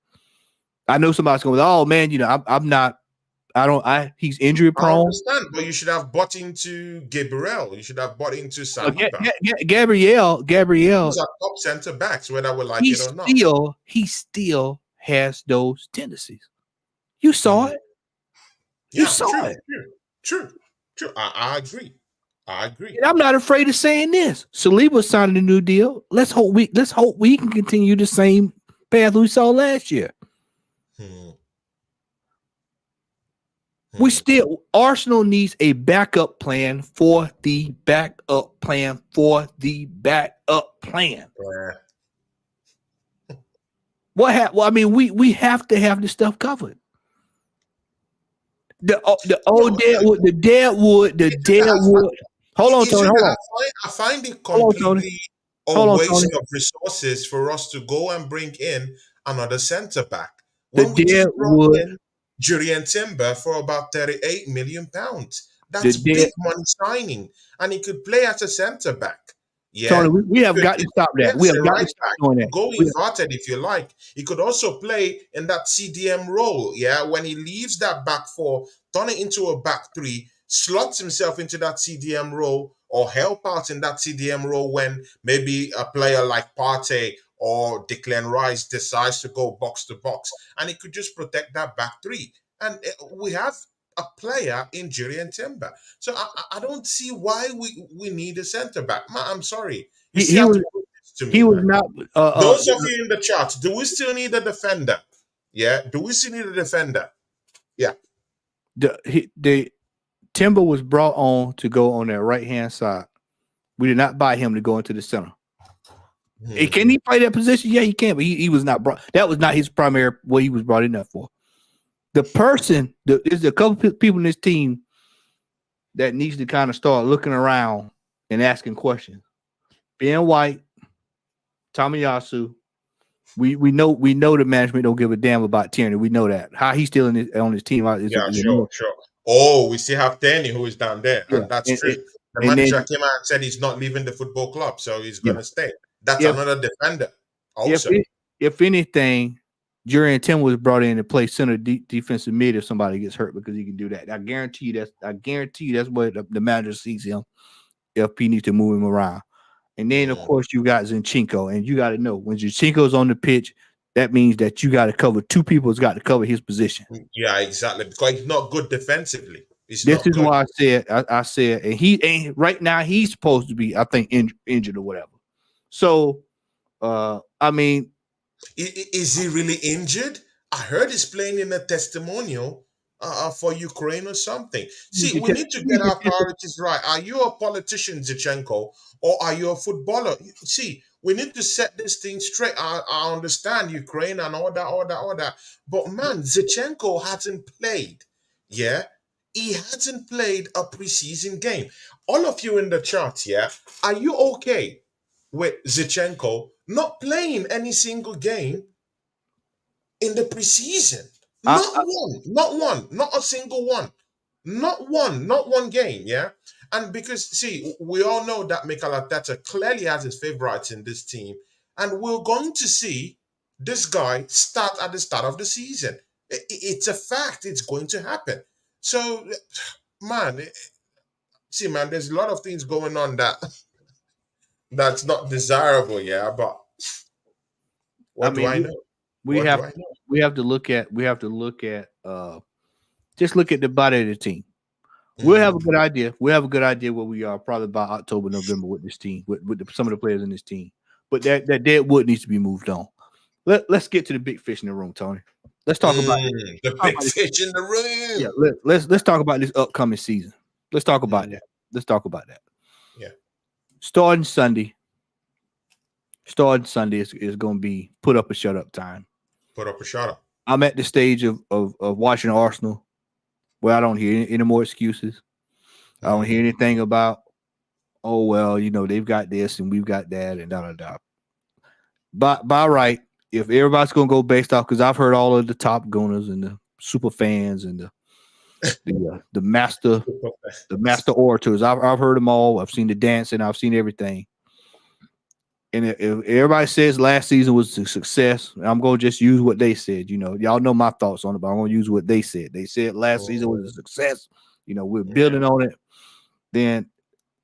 I know somebody's going, oh man, I'm not. He's injury I prone. understand, but you should have bought into Gabriel. You should have bought into Well, Saliba. Gabriel, Those are top center backs, whether we like he it or not. still has those tendencies. You saw Mhm. it. You Yeah, saw true, it. true, true, true. I agree. I agree. And I'm not afraid of saying this. Saliba signed a new deal. Let's hope we can continue the same path we saw last year. Hmm. We Hmm. still Arsenal needs a backup plan for the backup plan for the backup plan. Yeah. Well, I mean, we have to have this stuff covered. The No, old deadwood, the it's just that deadwood. Hold on, it's Tony. just Hold that on. I find it Hold on, Tony. completely a Hold on, Tony. waste of resources for us to go and bring in another centre back The when we just brought deadwood, in Julian Timber for about £38 million. the That's dead big money signing, and he could play as a centre back. Tony. Yeah, We have got to he stop could play that. We as have a got to right stop back. doing He that. could go inverted if you like. He could also play in that CDM role. Yeah, when he leaves that back four, turn it into a back three, slots himself into that CDM role, or help out in that CDM role when maybe a player like Partey or Declan Rice decides to go box to box, and he could just protect that back three. And we have a player in Julian Timber. So I don't see why we need a centre back. Man, I'm sorry. You He, still he have was to prove this to he me, was man. not. Those of you in the chat, do we still need a defender? Yeah. Do we still need a defender? Yeah. The Timber was brought on to go on that right hand side. We did not buy him to go into the center. Hmm. Can he play that position? Yeah, he can, but he was not brought. That was not his primary what he was brought in there for. There's a couple people in this team that needs to kind of start looking around and asking questions. Ben White, Tomiyasu, We know the management don't give a damn about Tierney. We know that. How he's still on his team Yeah, sure, sure. Oh, we still have Danny who is down there, yeah. and that's And, true. The and manager then came out and said he's not leaving the football club, so he's yeah, gonna stay. That's if another defender, if also. it, if anything, Jurian Tim was brought in to play center defensive mid if somebody gets hurt because he can do that. I guarantee you that's what the manager sees him if he needs to move him around. And then of Mm, course you got Zinchenko, and you got to know when Zinchenko's on the pitch, that means that you got to cover two people. Has got to cover his position. yeah, exactly. Because he's not good defensively. He's This not is good. why I said, and he ain't right now. He's supposed to be, I think, injured or whatever. So, I mean, Is he really injured? I heard he's playing in a testimonial for Ukraine or something. you See, can we tell, need to you get can our tell- priorities right. Are you a politician, Zichenko, or are you a footballer? See, we need to set this thing straight. I understand Ukraine and all that. But man, Zichenko hasn't played. Yeah, he hasn't played a preseason game. All of you in the chat, yeah, are you okay with Zichenko not playing any single game in the preseason? I, Not one, not one, not a single one. Not one game, yeah? And because, see, we all know that Mikel Arteta clearly has his favorites in this team, and we're going to see this guy start at the start of the season. It's a fact, it's going to happen. So, man, see, man, there's a lot of things going on that's not desirable, yeah, but I what do mean, I know? we What have do I know? just look at the body of the team. We'll have a Hmm. good idea. We'll have a good idea where we are probably by October, November with this team, with some of the players in this team. But that dead wood needs to be moved on. Let's get to the big fish in the room, Tony. Let's talk about this. The Talk big about this. fish in the Yeah, room. let's talk about this upcoming season. Let's talk about Mm, that. Let's talk about that. yeah, Starting Sunday, is going to be put up or shut up time. put up a shot up. I'm at the stage of watching Arsenal where I don't hear any more excuses. I don't hear Mm, anything about, oh well, they've got this and we've got that and da da da. By right, if everybody's gonna go based off, because I've heard all of the top gunners and the super fans and the master orators, I've heard them all. I've seen the dancing, I've seen everything. And if everybody says last season was a success, I'm gonna just use what they said. Y'all know my thoughts on it, but I'm gonna use what they said. They said last season was a success. We're yeah, building on it. Then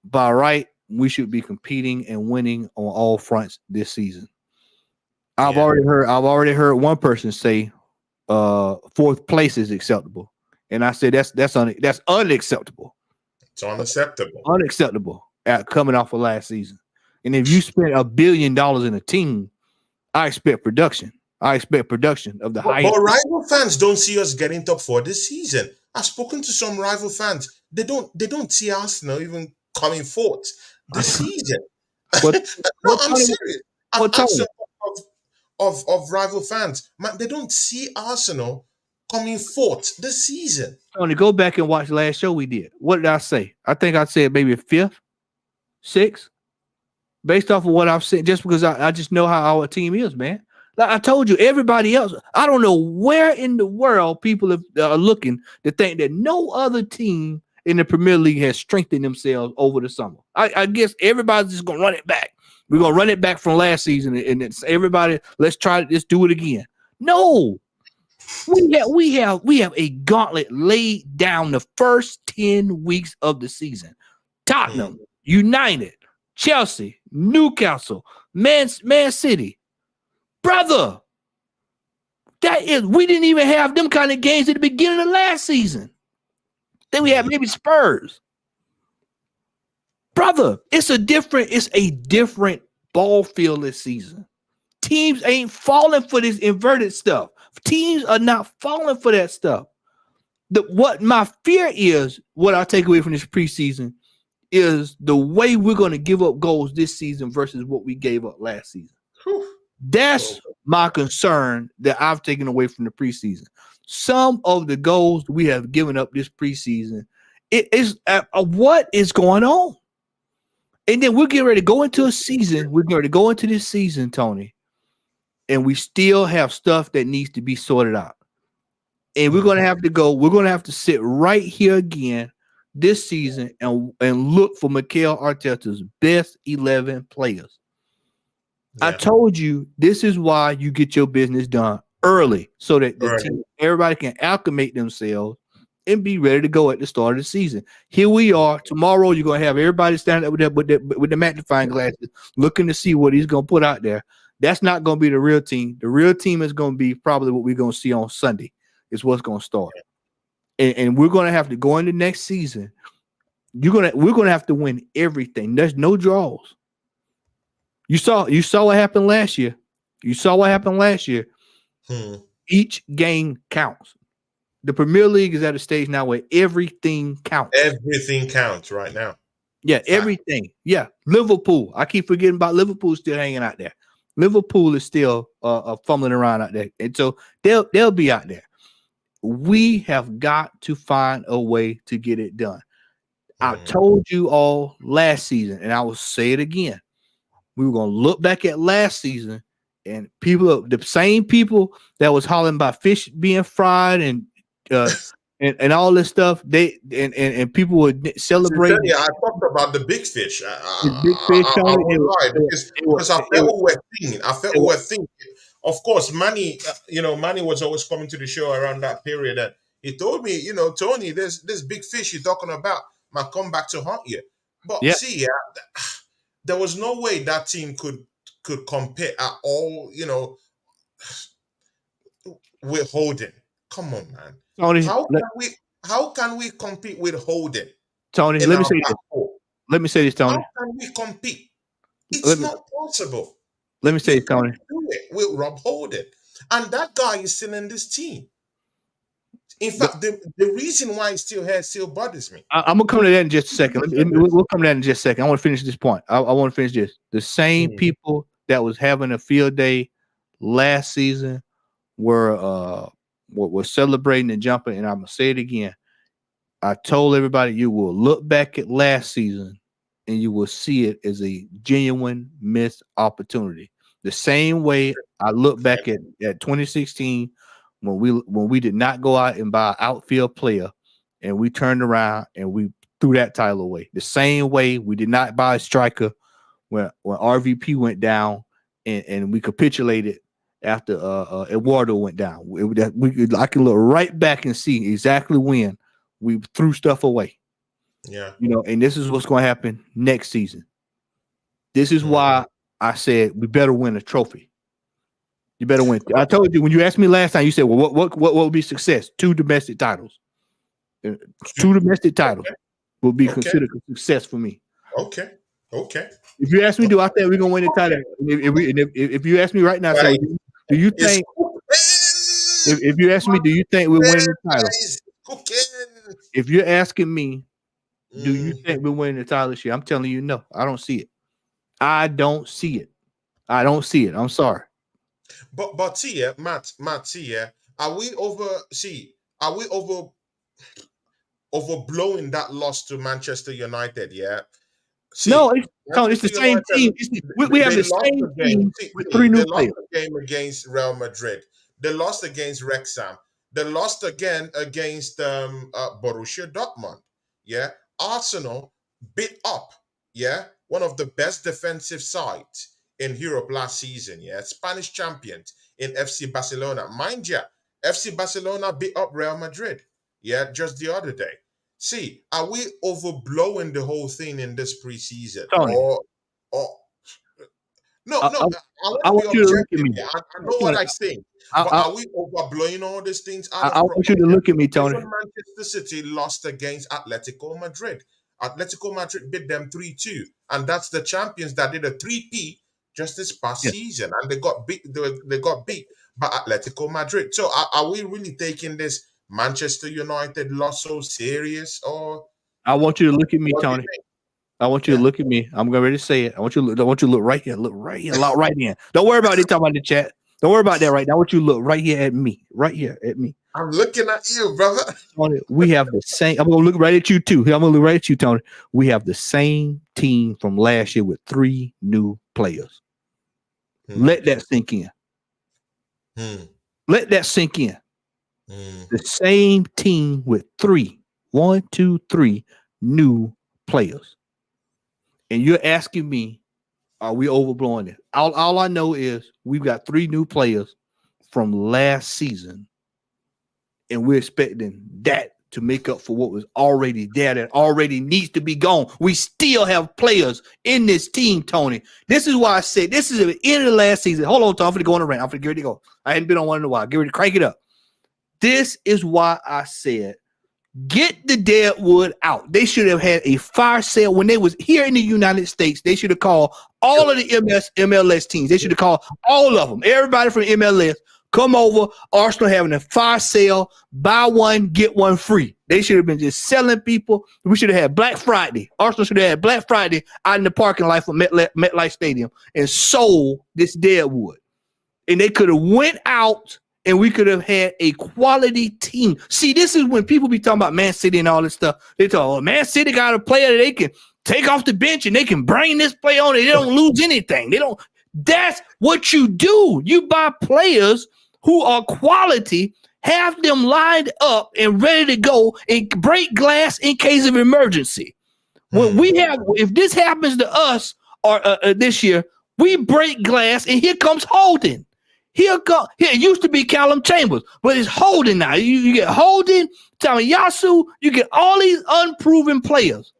by right, we should be competing and winning on all fronts this season. I've yeah. already heard one person say fourth place is acceptable. And I said that's unacceptable. It's unacceptable. Unacceptable at coming off of last season. And if you spend $1 billion in a team, I expect production. I expect production of the But highest. rival fans don't see us getting top four this season. I've spoken to some rival fans. They don't see Arsenal even coming fourth this season. what No, what I'm Tony, serious. I've what asked Tony? some of rival fans. Man, they don't see Arsenal coming fourth this season. Tony, go back and watch the last show we did. What did I say? I think I said maybe fifth, sixth, based off of what I've said, just because I just know how our team is, man. Like I told you, everybody else, I don't know where in the world people are looking to think that no other team in the Premier League has strengthened themselves over the summer. I guess everybody's just gonna run it back. We're gonna run it back from last season, and it's everybody. Let's do it again. No, we have a gauntlet laid down the first 10 weeks of the season. Hmm. Tottenham, United, Chelsea, Newcastle, Man City. Brother, we didn't even have them kind of games at the beginning of last season. Then we had maybe Spurs. Brother, it's a different ball field this season. Teams ain't falling for this inverted stuff. Teams are not falling for that stuff. What my fear is, what I take away from this preseason, is the way we're going to give up goals this season versus what we gave up last season. Whew. That's my concern that I've taken away from the preseason. Some of the goals we have given up this preseason, it is what is going on? And then we're getting ready to go into a season. We're going to go into this season, Tony, and we still have stuff that needs to be sorted out. And we're Hmm. gonna have to go. We're gonna have to sit right here again this season and look for Mikel Arteta's best 11 players. I Yeah. told you this is why you get your business done early, so that the Early. team, everybody can acclimate themselves and be ready to go at the start of the season. Here we are. Tomorrow you're gonna have everybody standing up with the magnifying glasses, looking to see what he's gonna put out there. That's not gonna be the real team. The real team is gonna be probably what we're gonna see on Sunday. Is what's gonna start, and we're gonna have to go into next season. We're gonna have to win everything. There's no draws. You saw what happened last year. You saw what happened last year. Hmm. Each game counts. The Premier League is at a stage now where everything counts. Everything counts right now. Yeah, Fact. everything. Yeah, Liverpool. I keep forgetting about Liverpool still hanging out there. Liverpool is still fumbling around out there, and so they'll be out there. We have got to find a way to get it done. I Hmm. told you all last season, and I will say it again. We were gonna look back at last season, and the same people that was hollering about fish being fried uh and all this stuff, and people were celebrating Sincerely, I talked about the big fish. I, the I, big fish, I Tony. won't lie because It was, I it felt was, we were thinking. I felt it we was, were thinking. Of course, Manny. Manny was always coming to the show around that period, and he told me, Tony, there's this big fish you're talking about might come back to haunt you. But yeah. see, yeah, there was no way that team could compare at all. With Holding. Come on, man. Tony, How can we? How can we compete with Holding Tony, in let me our say back this. four? Let me say this, How Tony. can we compete? Let It's me not possible. let me say You this, can't Tony. do it with Rob Holding. And that guy is still in this team. In fact, the reason why he's still here still bothers me. I'm gonna come to that in just a second. We'll come to that in just a second. I want to finish this point. I want to finish this. The same Hmm. people that was having a field day last season were celebrating and jumping. And I'm gonna say it again. I told everybody you will look back at last season and you will see it as a genuine missed opportunity. The same way I look back at 2016 when we did not go out and buy an outfield player and we turned around and we threw that title away. The same way we did not buy a striker when RVP went down and we capitulated after Eduardo went down. I can look right back and see exactly when we threw stuff away. Yeah. And this is what's going to happen next season. This is Hmm. why I said we better win a trophy. You better win. I told you when you asked me last time. You said, "Well, what would be success? Two domestic titles. Two domestic titles Okay. will be Okay. considered a success for me." Okay. Okay. If you ask me, do I think we're gonna win the title? If you ask me right now, say, Right. do you It's think? cooking. If you ask me, do you think we're winning the title? It's cooking. If you're asking me, do you Mm. think we're winning the title this year? I'm telling you, no. I don't see it. I don't see it. I don't see it. I'm sorry. But see, yeah, Matt, see, yeah, are we over? See, are we overblowing that loss to Manchester United? Yeah. No, See, Tony, it's the Manchester same team. United, We have they the lost same the game. team with three See, new they lost players. the game against Real Madrid. They lost against Wrexham. They lost again against Borussia Dortmund. Yeah, Arsenal beat up. Yeah, one of the best defensive sides in Europe last season. Yeah, Spanish champions in FC Barcelona. Mind you, FC Barcelona beat up Real Madrid. Yeah, just the other day. See, are we overblowing the whole thing in this preseason, Tony, or no, I, no? I, I want I to be want you to look at objective me. here. I know what Tony, I think, I, but I, are we overblowing all these things out I of want you to proportion? look at me, Tony. Even Manchester City lost against Atletico Madrid. Atletico Madrid beat them 3-2, and that's the champions that did a 3P just this past Yeah, season, and they got beat. They got beat by Atletico Madrid. So are we really taking this Manchester United loss so serious, or I want you to look at me, what do you Tony. think? I want you to Yeah. look at me. I'm going ready to say it. I want you to look right here. Look right here. Look right in. Don't worry about it. Talking about the chat. Don't worry about that right now. I want you to look right here at me. Right here at me. I'm looking at you, brother. Tony, we have the same. I'm gonna look right at you too. I'm gonna look right at you, Tony. We have the same team from last year with three new players. Hmm. Let that sink in. Hmm. Let that sink in. Hmm. The same team with 3 new players. And you're asking me, are we overblowing it? All I know is we've got 3 new players from last season, and we're expecting that to make up for what was already there that already needs to be gone. We still have players in this team, Tony. This is why I said this is at the end of the last season. Hold on, Tom. I'm going to go on a rant. I'm going to get ready to go. I hadn't been on one in a while. Get ready to crank it up. This is why I said get the dead wood out. They should have had a fire sale when they was here in the United States. They should have called all of the MLS teams. They should have called all of them. Everybody from MLS come over. Arsenal having a fire sale. Buy one, get one free. They should have been just selling people. We should have had Black Friday. Arsenal should have had Black Friday out in the parking lot for MetLife Stadium and sold this dead wood. And they could have went out and we could have had a quality team. See, this is when people be talking about Man City and all this stuff. They talk, oh, Man City got a player that they can take off the bench and they can bring this player on and they don't lose anything. They don't. That's what you do. You buy players who are quality, have them lined up and ready to go and break glass in case of emergency. When if this happens to us or this year, we break glass and here comes Holden. Here it used to be Callum Chambers, but it's Holden now. You get Holden, Tamayasu, you get all these unproven players.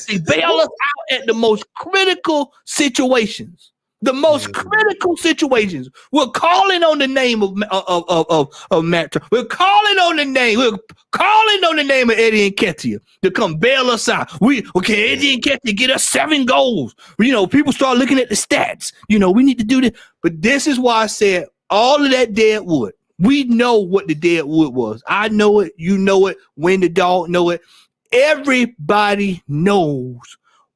They bail us out at the most critical situations. The most critical situations. We're calling on the name of Matt. We're calling on the name. We're calling on the name of Eddie Nketiah to come bail us out. Okay, Eddie Nketiah get us 7 goals. People start looking at the stats. We need to do this. But this is why I said all of that dead wood. We know what the dead wood was. I know it. You know it. When the dog know it. Everybody knows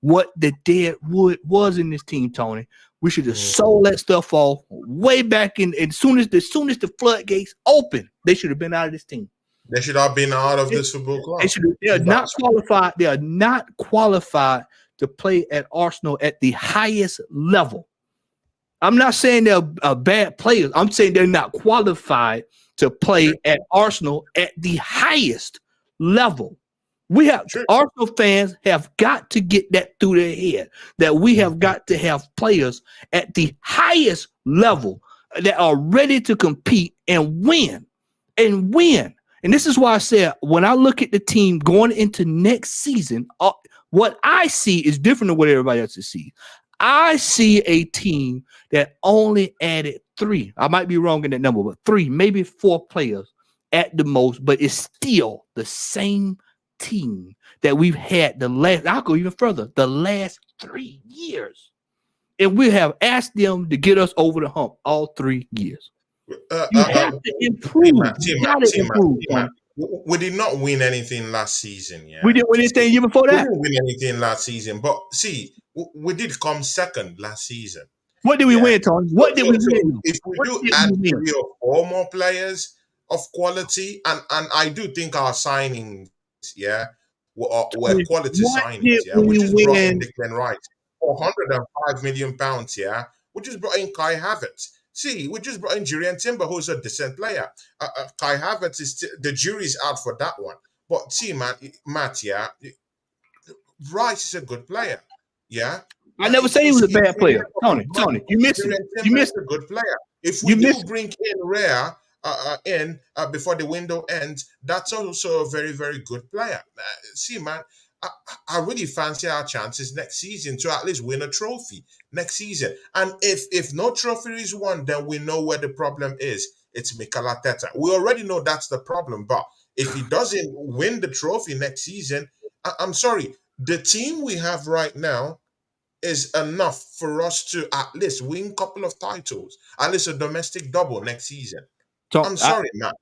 what the dead wood was in this team, Tony. We should have sold that stuff off way back in. As soon as the floodgates open, they should have been out of this team. They should have been out of this football club. They are not qualified. They are not qualified to play at Arsenal at the highest level. I'm not saying they're bad players. I'm saying they're not qualified to play at Arsenal at the highest level. Arsenal fans have got to get that through their head that we have got to have players at the highest level that are ready to compete and win. And this is why I said when I look at the team going into next season, what I see is different than what everybody else sees. I see a team that only added 3. I might be wrong in that number, but 3, maybe 4 players at the most, but it's still the same team that we've had I'll go even further, the last 3 years. And we have asked them to get us over the hump all 3 years. You have to improve. We did not win anything last season. Yeah, we didn't win anything year before that. We didn't win anything last season, but see, we did come second last season. What did we win, Tony? What did we win? If we do add 3 or 4 more players of quality, and I do think our signings, were quality signings, we just brought in Declan Rice for £105 million, we just brought in Kai Havertz. See, we just brought in Jurriën Timber, who's a decent player. Kai Havertz the jury's out for that one. But see, Matt, Rice is a good player. Yeah. I never said he was a bad player. Tony, you missed it. You missed a good player. If we do bring in Rare in before the window ends, that's also a very, very good player. See, man, I really fancy our chances next season to at least win a trophy next season. And if no trophy is won, then we know where the problem is. It's Mikel Arteta. We already know that's the problem. But if he doesn't win the trophy next season, I'm sorry, the team we have right now is enough for us to at least win a couple of titles, at least a domestic double next season. I'm sorry, man.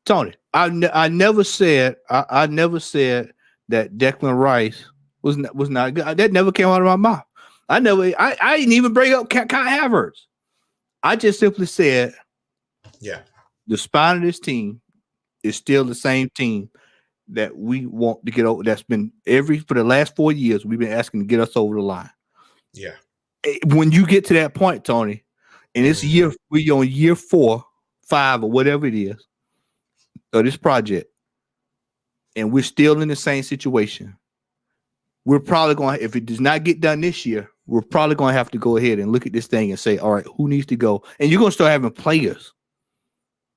Tony, I never said that Declan Rice was not good. That never came out of my mouth. I didn't even bring up Kai Havertz. I just simply said, the spine of this team is still the same team that we want to get over. That's been for the last 4 years, we've been asking to get us over the line. Yeah. When you get to that point, Tony, And it's we on year 4, 5, or whatever it is of this project, and we're still in the same situation. We're probably going to, if it does not get done this year, we're probably going to have to go ahead and look at this thing and say, all right, who needs to go? And you're going to start having players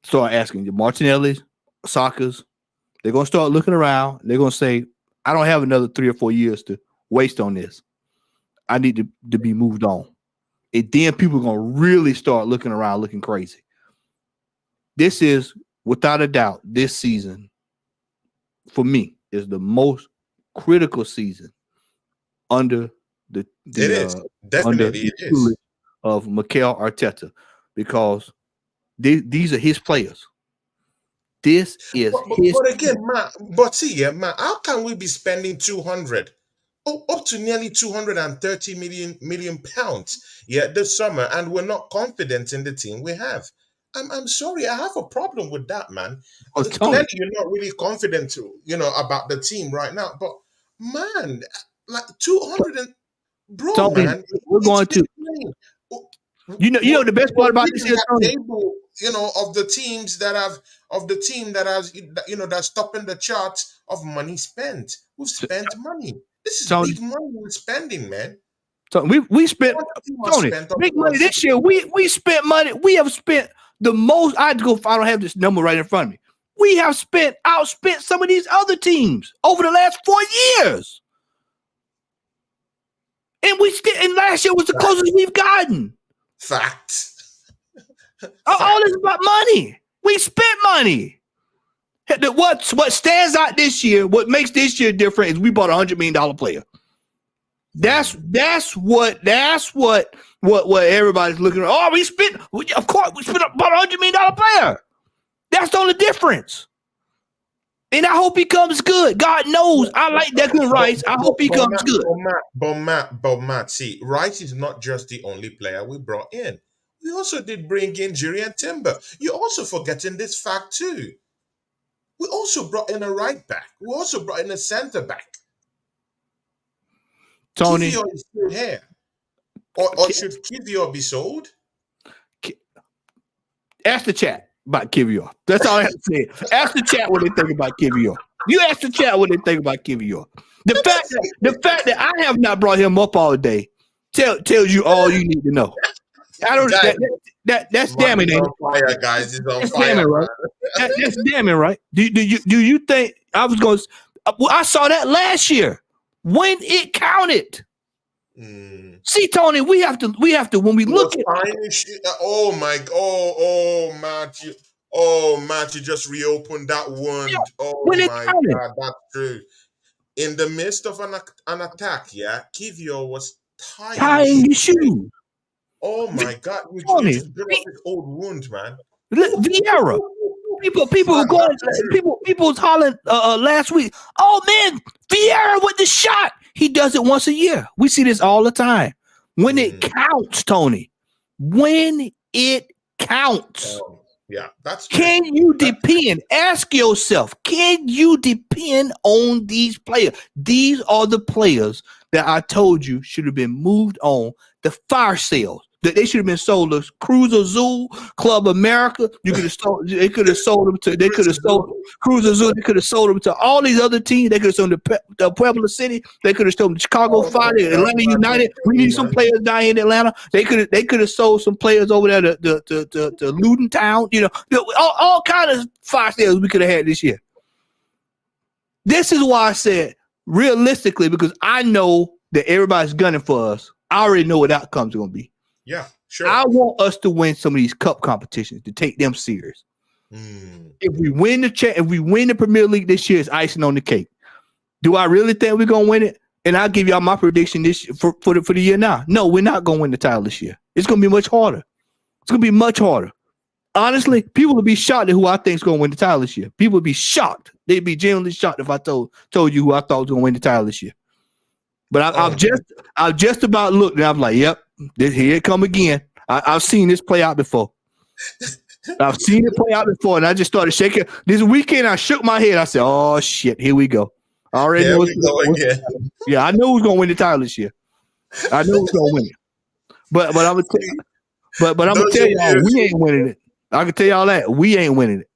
start asking the Martinellis, Sakas. They're going to start looking around. They're going to say, I don't have another 3 or 4 years to waste on this. I need to be moved on. And then people are going to really start looking around, looking crazy. This is, without a doubt, this season, for me, is the most critical season under the it is definitely it is of Mikel Arteta, because these are his players. This is but again, Matt, Matt, how can we be spending 200 up to nearly 230 million pounds this summer, and we're not confident in the team we have? I'm sorry, I have a problem with that, man. Clearly, you're not really confident, about the team right now. But man, like 200 and Tony, man, we're going to. You know the best part about this is, table, of the teams that have that's topping the charts of money spent. We've spent money. This is big money we're spending, man. So we spent, Tony, big money this year. We spent money. We have spent the most. I don't have this number right in front of me. We have outspent some of these other teams over the last 4 years. And last year was the closest we've gotten. Fact. All this is about money. We spent money. What stands out this year, what makes this year different, is we bought $100 million player. That's what everybody's looking at. Oh, of course, we spent about $100 million player. That's the only difference. And I hope he comes good. God knows I like Declan Rice. I hope he comes good. But Matt, see, Rice is not just the only player we brought in. We also did bring in Jurrien Timber. You're also forgetting this fact too. We also brought in a right back. We also brought in a centre back. Tony, Kivior is still here. Or should Kivior be sold? Ask the chat about Kivior. That's all I have to say. Ask the chat what they think about Kivior. You ask the chat what they think about Kivior. The fact that I have not brought him up all day tells you all you need to know. I don't. That's damning. He's on fire, guys. He's on fire. Damning, right? That's damning, right? Do you think I was going? I saw that last year when it counted. See, Tony, we have to when we look at. Oh my! Matt, you just reopened that wound. Yeah, oh my God, that's true. In the midst of an attack, Kivior was tying his shoe. Oh my God! You just built up this old wound, man. Vieira. People was hollering last week. Oh man, Vieira with the shot. He does it once a year. We see this all the time. When it counts, Tony. When it counts. That's true. Can you depend? Ask yourself, can you depend on these players? These are the players that I told you should have been moved on the fire sales. That they should have been sold to Cruz Azul, Club America. They could have sold them to. They could have sold Cruz Azul. They could have sold them to all these other teams. They could have sold them to Puebla City. They could have sold them to Chicago Fire, Atlanta United. We need some players down here in Atlanta. They could have sold some players over there to Luton Town. All kind of fire sales we could have had this year. This is why I said realistically, because I know that everybody's gunning for us. I already know what outcomes are going to be. Yeah, sure. I want us to win some of these cup competitions, to take them serious. If we win the Premier League this year, it's icing on the cake. Do I really think we're gonna win it? And I'll give y'all my prediction this for the year now. No, we're not gonna win the title this year. It's gonna be much harder. It's gonna be much harder. Honestly, people would be shocked at who I think is gonna win the title this year. People would be shocked. They'd be genuinely shocked if I told you who I thought was gonna win the title this year. But I've just about looked and I'm like, yep. Here it come again. I've seen this play out before. I've seen it play out before, and I just started shaking. This weekend, I shook my head. I said, "Oh shit, here we go." I already know again. Yeah, I know who's gonna win the title this year. I know who's gonna win it. But I'm gonna tell you, But I'm gonna Those tell of y'all, you we ain't winning it. I can tell y'all that we ain't winning it.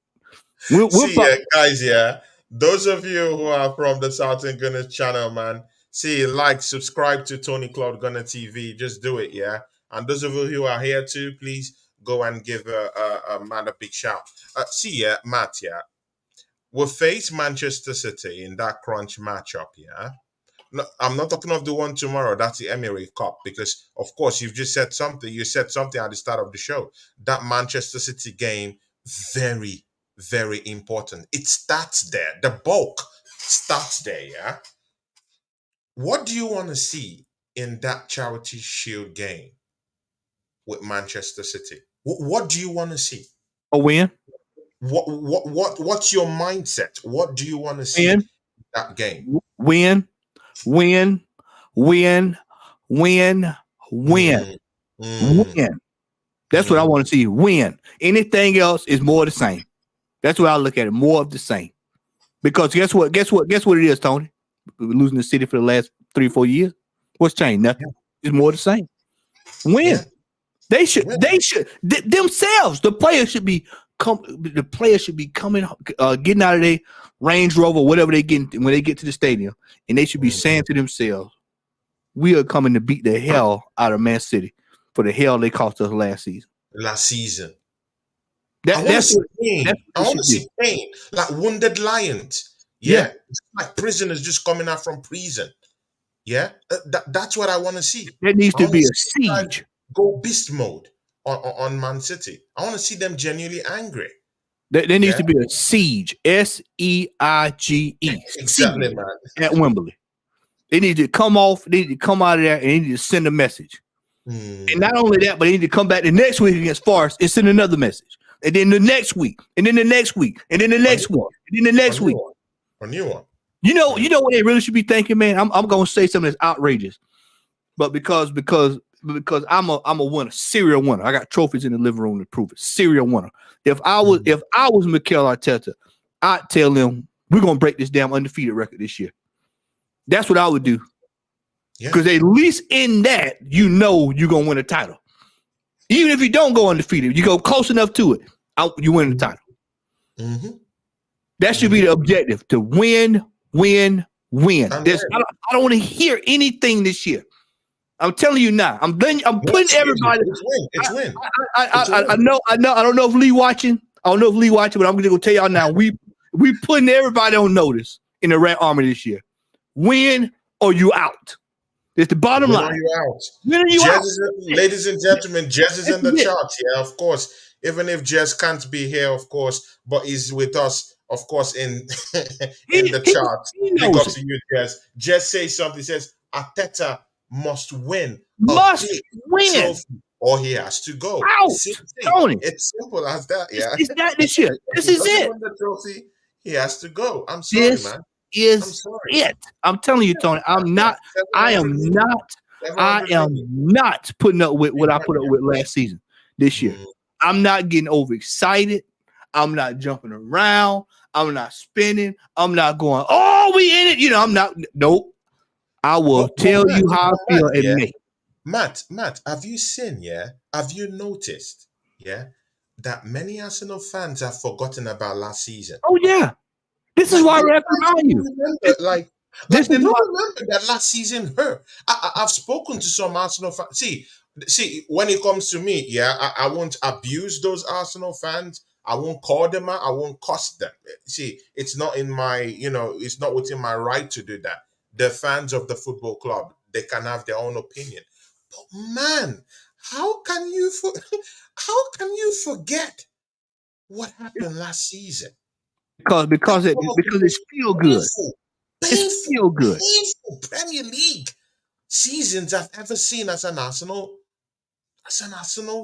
We'll see, fuck. guys, yeah. Those of you who are from the Southern Gunner channel, man, see, like, subscribe to Tony Cloud Gunner TV. Just do it, yeah. And those of you who are here too, please go and give a man a big shout. See, yeah, Matt, yeah. We'll face Manchester City in that crunch matchup, yeah. No, I'm not talking of the one tomorrow. That's the Emirates Cup because, of course, you've just said something. You said something at the start of the show. That Manchester City game, very, very important. It starts there. The bulk starts there. Yeah. What do you want to see in that Charity Shield game with Manchester City? What do you want to see? A win, What's your mindset? What do you want to see win, in that game? win, win, win, win, win, Mm, mm, win. That's what I mm. want to see. Win. Anything else is more the same. That's what I look at it. More of the same. Because guess what? Guess what it is, Tony? We're losing the city for the last 3 or 4 years. What's changed? Nothing. It's more the same. Win. Yeah. Themselves. The players should be coming, getting out of their Range Rover, whatever they get when they get to the stadium, and they should be Mm. saying to themselves, "We are coming to beat the hell out of Man City for the hell they cost us last season." Last season. I That want to that's see what that's pain. what I it want should to be. see pain, like wounded lions. Yeah, Yeah, it's like prisoners just coming out from prison. Yeah, that's what I want to see. there needs I to want be to a see these guys siege. go beast mode on Man City. I want to see them genuinely angry. There needs Yeah, to be a siege. SEIGE. exactly, Siege man. at Wembley. They need to come off. They need to come out of there and they need to send a message. And not Hmm. only that, but they need to come back the next week against Forest and send another message. And then the next week, and then the next week, and then the A new next week, one. and then the A next new week. one. A new one. You know what they really should be thinking, man. I'm gonna say something that's outrageous, but because I'm a winner, serial winner. I got trophies in the living room to prove it. Serial winner. Hmm. If I was Mikel Arteta, I'd tell them we're gonna break this damn undefeated record this year. That's what I would do. Yeah. Because at least in that, you know you're gonna win a title. Even if you don't go undefeated, you go close enough to it, you win the title. Mm-hmm. That should be the objective: to win, win, win. And when? I don't want to hear anything this year. I'm telling you now. I'm putting It's everybody. win. It's win. It's a I win. know. I don't know if Lee watching. I don't know if Lee watching, but I'm gonna go tell y'all now. We putting everybody on notice in the Red Army this year. Win or you out. It's the bottom When are line. you out? Win or you out. Jazz is, ladies and gentlemen, Jazz is This in is the it. charts. Yeah, of course. Even if Jazz can't be here, of course, but he's with us, of course, in in the charts. He Big knows up it. to you, Jazz. Jazz says something. He says Ateta must win a Must big win. trophy, or he has to go. Out, Simply, Tony. it's simple as that. Yeah. It's not this year. If This he is doesn't it. win the trophy, he has to go. I'm sorry, This man. I'm is sorry. it. I'm telling you, Tony. I'm Yeah, not. I 700 am million. not. I 700 am million. not putting up with what I put up Yeah. with last season. This year, Mm. I'm not getting overexcited. I'm not jumping around. I'm not spinning. I'm not going. Oh, we in it. You know, I'm not. Nope. I will tell Matt, you how I Matt, feel in yeah, May. Matt, have you seen, yeah? Have you noticed, yeah, that many Arsenal fans have forgotten about last season? Oh yeah. This is Like why those I have to guys remind don't you. remember, This, like this they is don't why. remember that last season hurt. I've spoken to some Arsenal fans. See, when it comes to me, yeah, I won't abuse those Arsenal fans. I won't call them out. I won't cuss them. See, it's not in my, it's not within my right to do that. The fans of the football club, they can have their own opinion. But man, how can you how can you forget what happened last season? That's one of the Because it's most feel good. painful, It's painful, feel good. painful Premier League seasons I've ever seen as an Arsenal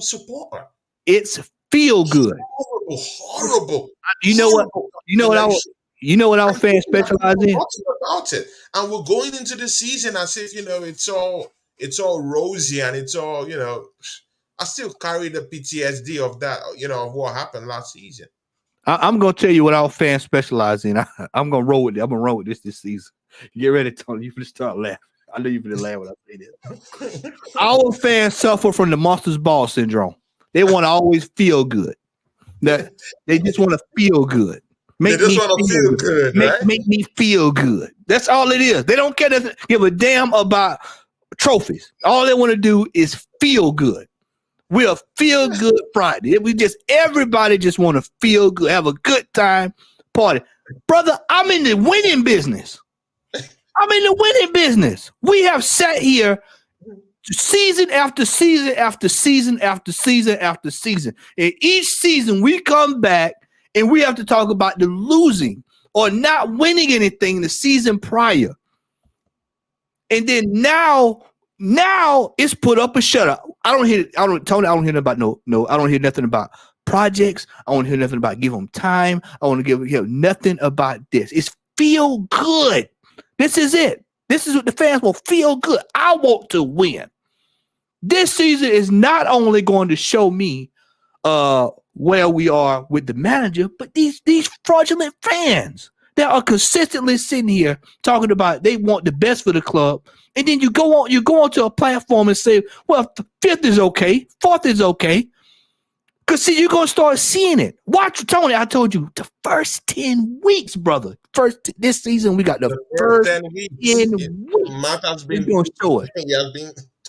supporter. It's feel good. Horrible, horrible, You know what? horrible You know what I. capitulation. You know what our And fans people have specialize in. forgotten about it. And we're going into the season as if it's all rosy and it's all. I still carry the PTSD of that, of what happened last season. I'm gonna tell you what our fans specialize in. I'm gonna roll with it. I'm gonna roll with this season. Get ready, Tony. You can start laughing. I know you're gonna laugh when I say this. Our fans suffer from the monsters ball syndrome. They want to always feel good. They just want to feel good. They just want to feel good, right? Make me feel good. That's all it is. They don't give a damn about trophies. All they want to do is feel good. We're a feel good Friday. Everybody just want to feel good, have a good time, party. Brother, I'm in the winning business. We have sat here season after season after season after season after season. And each season we come back and we have to talk about the losing or not winning anything the season prior. And then now it's put up a shutout. I don't hear nothing about projects. I don't hear nothing about give them time. I want to give nothing about this. It's feel good. This is it. This is what the fans will feel good. I want to win. This season is not only going to show me where we are with the manager, but these fraudulent fans that are consistently sitting here talking about they want the best for the club, and then you go onto a platform and say, well, fifth is okay, fourth is okay. Because, see, you're going to start seeing it. Watch, Tony, I told you, the first 10 weeks, brother. This season, we got the first 10 weeks. Matt has been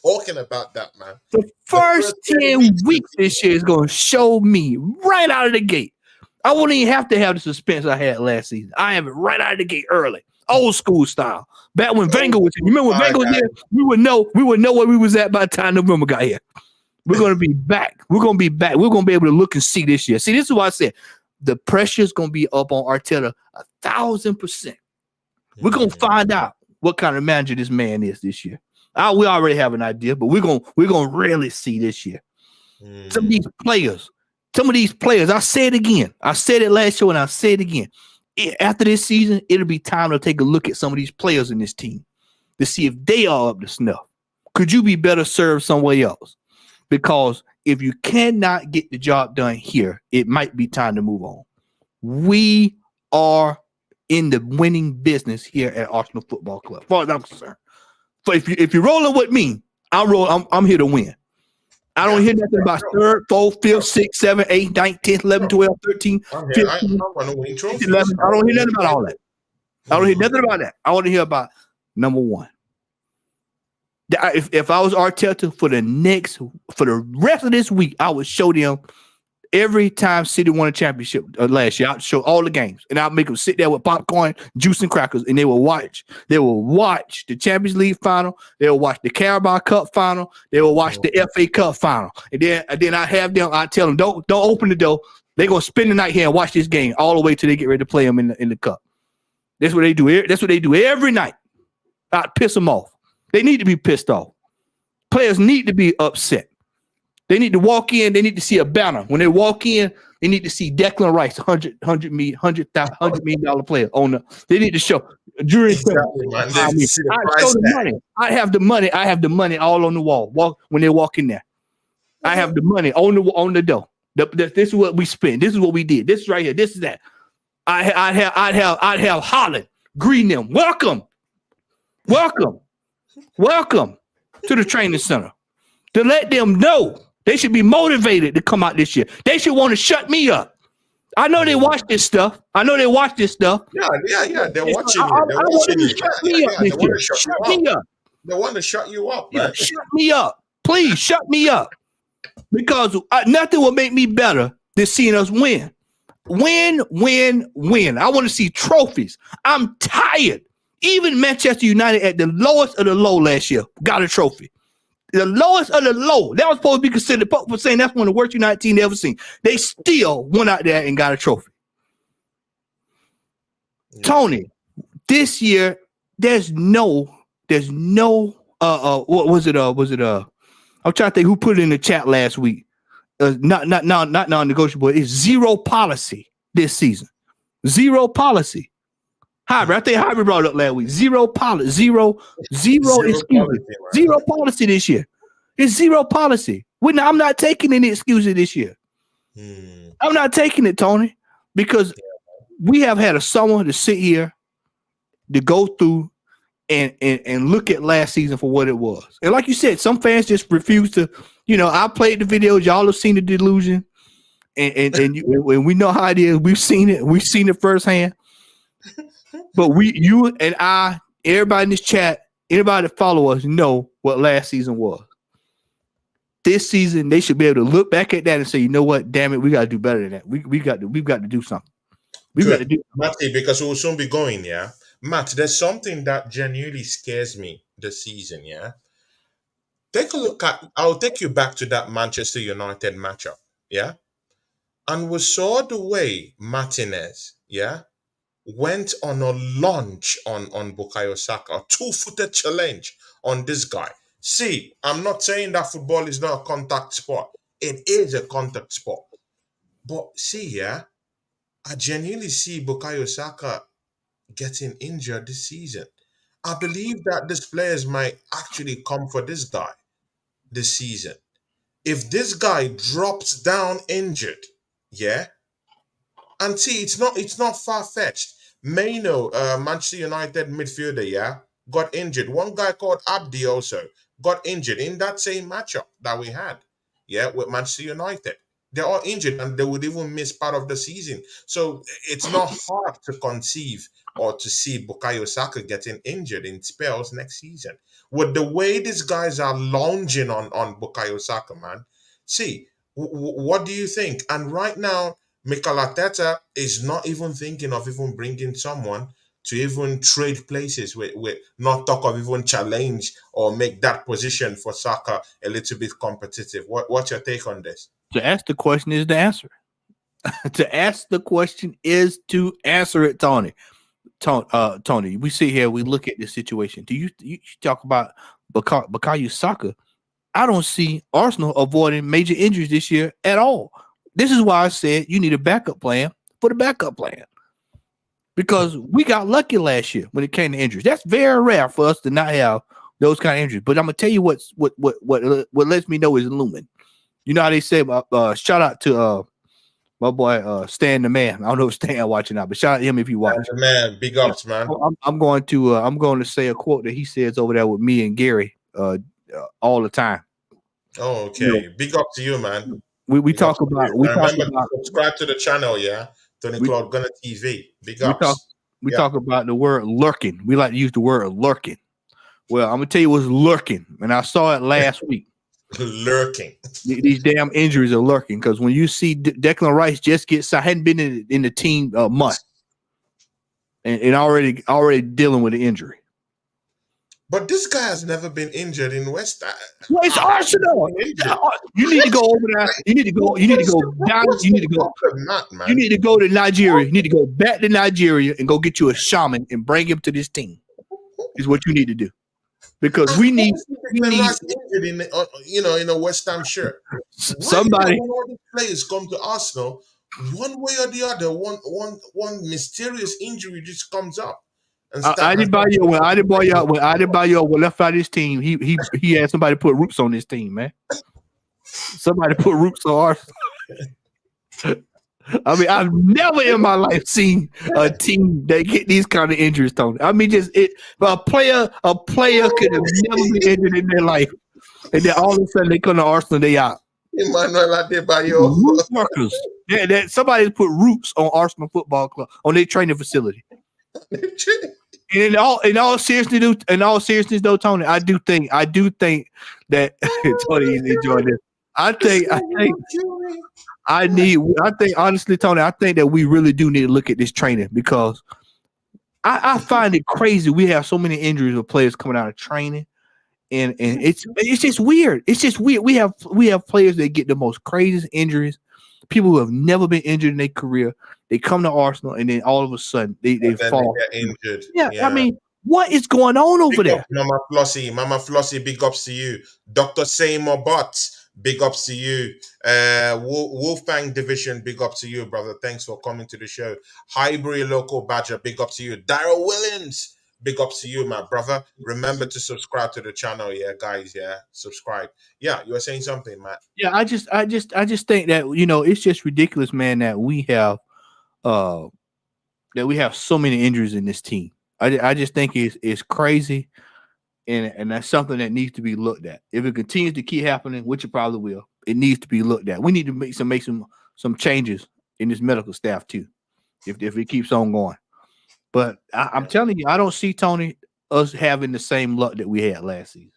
talking about that, man. The first 10 weeks this year is going to show me right out of the gate. I won't even have to have the suspense I had last season. I have it right out of the gate early. Old school style. Back when Wenger was here. You remember when Wenger was here? We would know where we was at by the time November got here. We're going to be back. We're going to be able to look and see this year. See, this is why I said the pressure is going to be up on Arteta 1,000%. We're going to find out what kind of manager this man is this year. We already have an idea, but we're going to really see this year. Some of these players, I say it again. I said it last year and I say it again. After this season, it'll be time to take a look at some of these players in this team to see if they are up to snuff. Could you be better served somewhere else? Because if you cannot get the job done here, it might be time to move on. We are in the winning business here at Arsenal Football Club, as far as I'm concerned. So if you're rolling with me, I'm here to win. I don't hear nothing about third, fourth, fifth, sixth, seventh, eighth, ninth, 10th, 11th, 12th, 13th, 15th, 11th. I don't hear nothing about all that. I don't hear nothing about that. I want to hear about number one. If I was Arteta for the rest of this week, I would show them every time City won a championship last year. I'd show all the games, and I'd make them sit there with popcorn, juice, and crackers, and they will watch. They will watch the Champions League final. They will watch the Carabao Cup final. They will watch the FA Cup final, and then I have them. I tell them, don't open the door. They're gonna spend the night here and watch this game all the way till they get ready to play them in the cup. That's what they do. That's what they do every night. I'd piss them off. They need to be pissed off. Players need to be upset. They need to walk in. They need to see a banner. When they walk in, they need to see Declan Rice, $100 million player on the. They need to show during. Exactly, man. I show the money. I have the money. I have the money all on the wall. When they walk in there, I have the money on the door. This is what we spent. This is what we did. This is right here. This is that. I'd have Holland greeting them. Welcome to the training center to let them know they should be motivated to come out this year. They should want to shut me up. I know they watch this stuff. Yeah. They're watching it. They're watching it. Shut me up this year. Shut me up. They want to shut you up, man. Yeah, shut me up. Please shut me up. Because nothing will make me better than seeing us win. Win. I want to see trophies. I'm tired. Even Manchester United at the lowest of the low last year got a trophy. The lowest of the low. That was supposed to be considered for saying that's one of the worst United team they ever seen. They still went out there and got a trophy. Yeah. Tony, this year there's no what was it I'm trying to think who put it in the chat last week. Not non-negotiable. It's zero policy this season. Zero policy. Hybrid. I think Hybrid brought it up last week. Zero policy. Zero excuses. Policy, right? Zero policy this year. It's zero policy. I'm not taking any excuses this year. I'm not taking it, Tony, because we have had a summer to sit here to go through and look at last season for what it was. And like you said, some fans just refuse to. I played the videos. Y'all have seen the delusion, and we know how it is. We've seen it. We've seen it firsthand. But you and I, everybody in this chat, anybody that follow us, know what last season was. This season, they should be able to look back at that and say, you know what? Damn it, we got to do better than that. We've got to do something. We've got to Good. do. Matty, because we'll soon be going, yeah? Matt, there's something that genuinely scares me this season, yeah? Take a look at, I'll take you back to that Manchester United matchup, yeah? And we saw the way Martinez, yeah, went on a launch on Bukayo Saka, a two-footed challenge on this guy. See, I'm not saying that football is not a contact sport. It is a contact sport. But see, yeah, I genuinely see Bukayo Saka getting injured this season. I believe that these players might actually come for this guy this season. If this guy drops down injured, yeah, and see, it's not far fetched. Maino, Manchester United midfielder, yeah, got injured. One guy called Abdi also got injured in that same matchup that we had, yeah, with Manchester United. They're all injured and they would even miss part of the season. So it's not hard to conceive or to see Bukayo Saka getting injured in spells next season. With the way these guys are lounging on Bukayo Saka, man. See, what do you think? And right now, Mikel Arteta is not even thinking of even bringing someone to even trade places with not talk of even challenge or make that position for Saka a little bit competitive. What's your take on this? To ask the question is the answer. To ask the question is to answer it, Tony. Tony, we sit here, we look at the situation. Do you talk about Bukayo Saka? I don't see Arsenal avoiding major injuries this year at all. This is why I said you need a backup plan for the backup plan. Because we got lucky last year when it came to injuries. That's very rare for us to not have those kind of injuries. But I'm gonna tell you what lets me know is looming. You know how they say, shout out to my boy Stan the man. I don't know if Stan watching now, but shout out to him if you watch. Man, big ups, man. I'm going to say a quote that he says over there with me and Gary all the time. Oh, okay. Big up to you, man. We talk about subscribe to the channel, yeah. Tony Claude Gunner TV. Big ups. We talk about the word lurking. We like to use the word lurking. Well, I'm gonna tell you what's lurking, and I saw it last week. Lurking. These damn injuries are lurking because when you see Declan Rice just get signed, hadn't been in the team a month, and already dealing with the injury. But this guy has never been injured in West Ham. Well, it's Arsenal. You need to go over there. You need to go down. You need to go. You need to go to Nigeria. You need to go back to Nigeria and go get you a shaman and bring him to this team. Is what you need to do. Because we need injured in a West Ham shirt. Somebody when all these players come to Arsenal, one way or the other, one mysterious injury just comes up. Adebayo, when Adebayo left out his team, he had somebody put roots on his team, man. Somebody put roots on Arsenal. I mean, I've never in my life seen a team that get these kind of injuries, Tony. I mean, a player could have never been injured in their life, and then all of a sudden they come to Arsenal, they out. Emmanuel Adebayo. Root workers. Yeah, somebody put roots on Arsenal Football Club on their training facility. And in all seriousness, though, Tony, I do think that Tony is enjoying this. I think honestly, Tony, I think that we really do need to look at this training because I find it crazy. We have so many injuries with players coming out of training, and it's just weird. It's just weird. We have players that get the most craziest injuries. People who have never been injured in their career, they come to Arsenal, and then all of a sudden they fall. They get injured. Yeah, I mean, what is going on over big there? Up, Mama Flossie, big ups to you. Dr. Seymour Butts, big ups to you. Wolfgang Division, big up to you, brother. Thanks for coming to the show. Highbury Local Badger, big up to you. Daryl Williams, big ups to you, my brother. Remember to subscribe to the channel, yeah, guys. Yeah, subscribe. Yeah, you were saying something, Matt. Yeah, I just think that it's just ridiculous, man, that we have so many injuries in this team. I just think it's crazy, and that's something that needs to be looked at. If it continues to keep happening, which it probably will, it needs to be looked at. We need to make some changes in this medical staff too, if it keeps on going. But I'm Yeah. telling you, I don't see Tony us having the same luck that we had last season.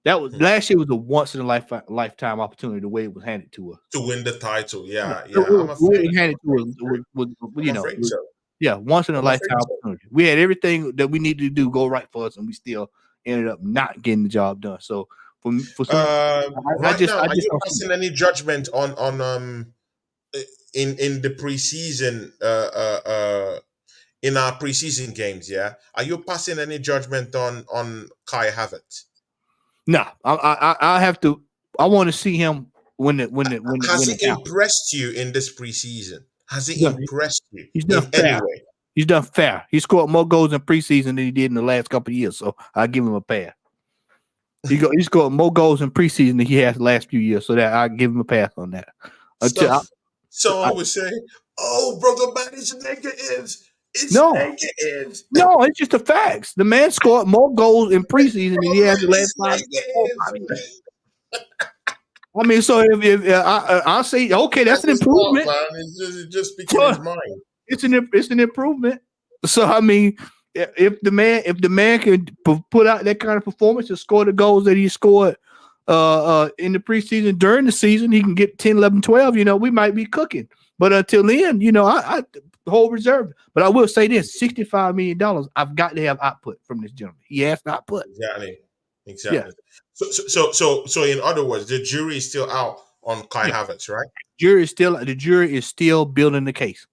That was Hmm. last year was a once in a lifetime opportunity the way it was handed to us. To win the title. Yeah, Yeah, the yeah. I'm way afraid. it handed to us I'm was, I'm afraid so. yeah, once in a I'm afraid lifetime so. opportunity. We had everything that we needed to do go right for us, and we still ended up not getting the job done. So for some, Right now, I are just you don't see it. passing any judgment on in the preseason in our preseason games? Yeah, are you passing any judgment on Kai Havertz? No, I have to. I want to see him when Has it he happens. impressed you in this preseason? Has he He's done, impressed you he's done in any fair. way? He's done fair. He scored more goals in preseason than he did in the last couple of years. So I give him a pass. He scored more goals in preseason than he has the last few years. So that I give him a pass on that. So Until I, someone would say, "Oh, brother, man, it's negatives. It's no, negatives. no, it's just the facts. The man scored more goals in preseason than he has the last It's five, 4 or 5 years. negatives." I mean, so if I say okay, that's And an it's not, improvement. man. It's just speaking So his mind. it's an improvement. So I mean, if the man can put out that kind of performance and score the goals that he scored in the preseason during the season, he can get 10, 11, 12. We might be cooking. But until then, I hold reserve. But I will say this: $65 million. I've got to have output from this gentleman. He has output. Exactly. Yeah, Exactly. So in other words, the jury is still out on Kai yeah. Havertz, right? The jury is still building the case.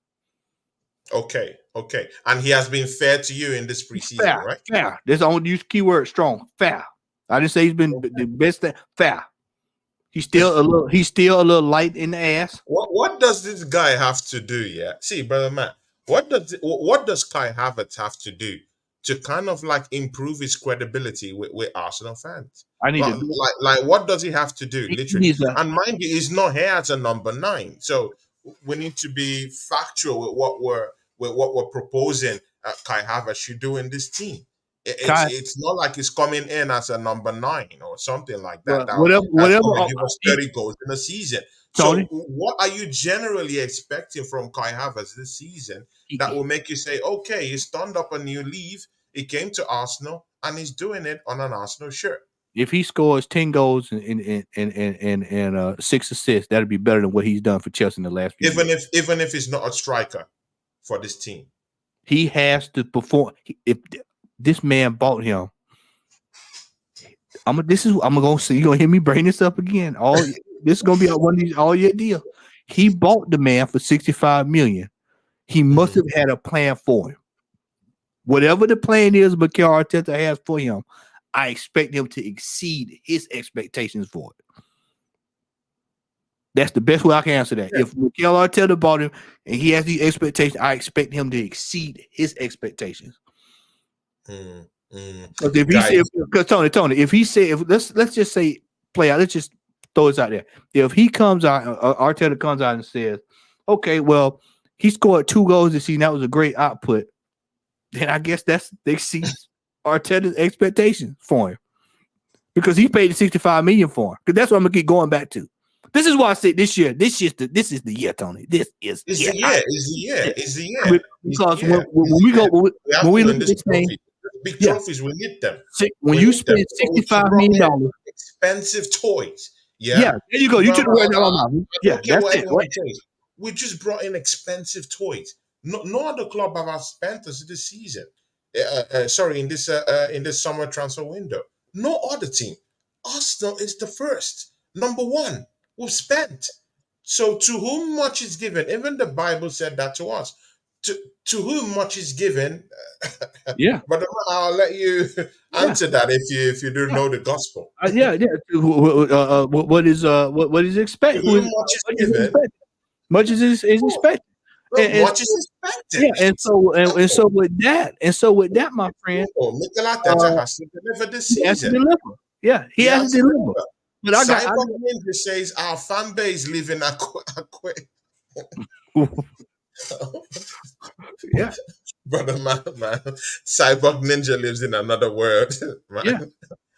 Okay. Okay. And he has been fair to you in this preseason, Fair, right? fair. That's the only use keyword strong. Fair. I didn't say he's been the best. Fair. He's still a little light in the ass. What does this guy have to do? Yeah. See, brother Matt, what does Kai Havertz have to do to kind of like improve his credibility with Arsenal fans? I need Like, to. like what does he have to do, He literally? needs a And mind you, he's not here as a number nine, so we need to be factual with what we're proposing. Kai Havertz should do in this team. It's Kai. it's not like he's coming in as a number nine or something like that. Well, whatever, That's whatever. going to give us 30 goals in a season. So, Tony. what are you generally expecting from Kai Havertz this season that will make you say, okay, he's turned up a new leaf, he came to Arsenal, and he's doing it on an Arsenal shirt? If he scores 10 goals and 6 assists, that'd be better than what he's done for Chelsea in the last few Even years. if he's not a striker for this team. He has to perform. If this man bought him, I'm gonna see. You're gonna hear me bring this up again. This is gonna be one of these all year deal. He bought the man for 65 million. He must Mhm. have had a plan for him. Whatever the plan is Mikel Arteta has for him, I expect him to exceed his expectations for it. That's the best way I can answer that. Yeah. If Mikel Arteta bought him and he has these expectations, I expect him to exceed his expectations. Mm, mm. Because if he Guys, said, because Tony, if he said, if let's just say play out, let's just throw this out there. If he comes out, Arteta comes out and says, okay, well, he scored 2 goals this season, that was a great output. Then I guess they exceeds Arteta's expectations for him because he paid the 65 million for him. Because that's what I'm gonna keep going back to. This is why I said this year. This is the year, Tony. This is it's yeah. the year. It's the year. It's the year. It's the Because year. when we go We have when we to look win at this this thing, trophy. Big yeah, trophies, we need them. when We you need them. spend So we 65 just brought million in dollars, expensive toys. yeah, Yeah. there you go. You took the word out of my mouth. I Yeah, don't care that's what it. anyone says. We just brought in expensive toys. No other club have outspent us this season. Sorry, in this summer transfer window. No other team. Arsenal is the first, number one. We've spent. So to whom much is given, even the Bible said that to us. To whom much is given, Yeah, but I'll let you yeah, answer that if you do yeah, know the gospel. yeah, yeah. What is To expect? Who whom is much is what is given, expected? Much is oh, expected. And much is yeah, expected. and so Simple. with that, my friend, Mikel Arteta uh, has to deliver this he has to season. deliver. Yeah, he He has to has to deliver. deliver. But Cyber Ninja says our fan base live in Yeah, Brother man. Cyborg Ninja lives in another world, yeah, man.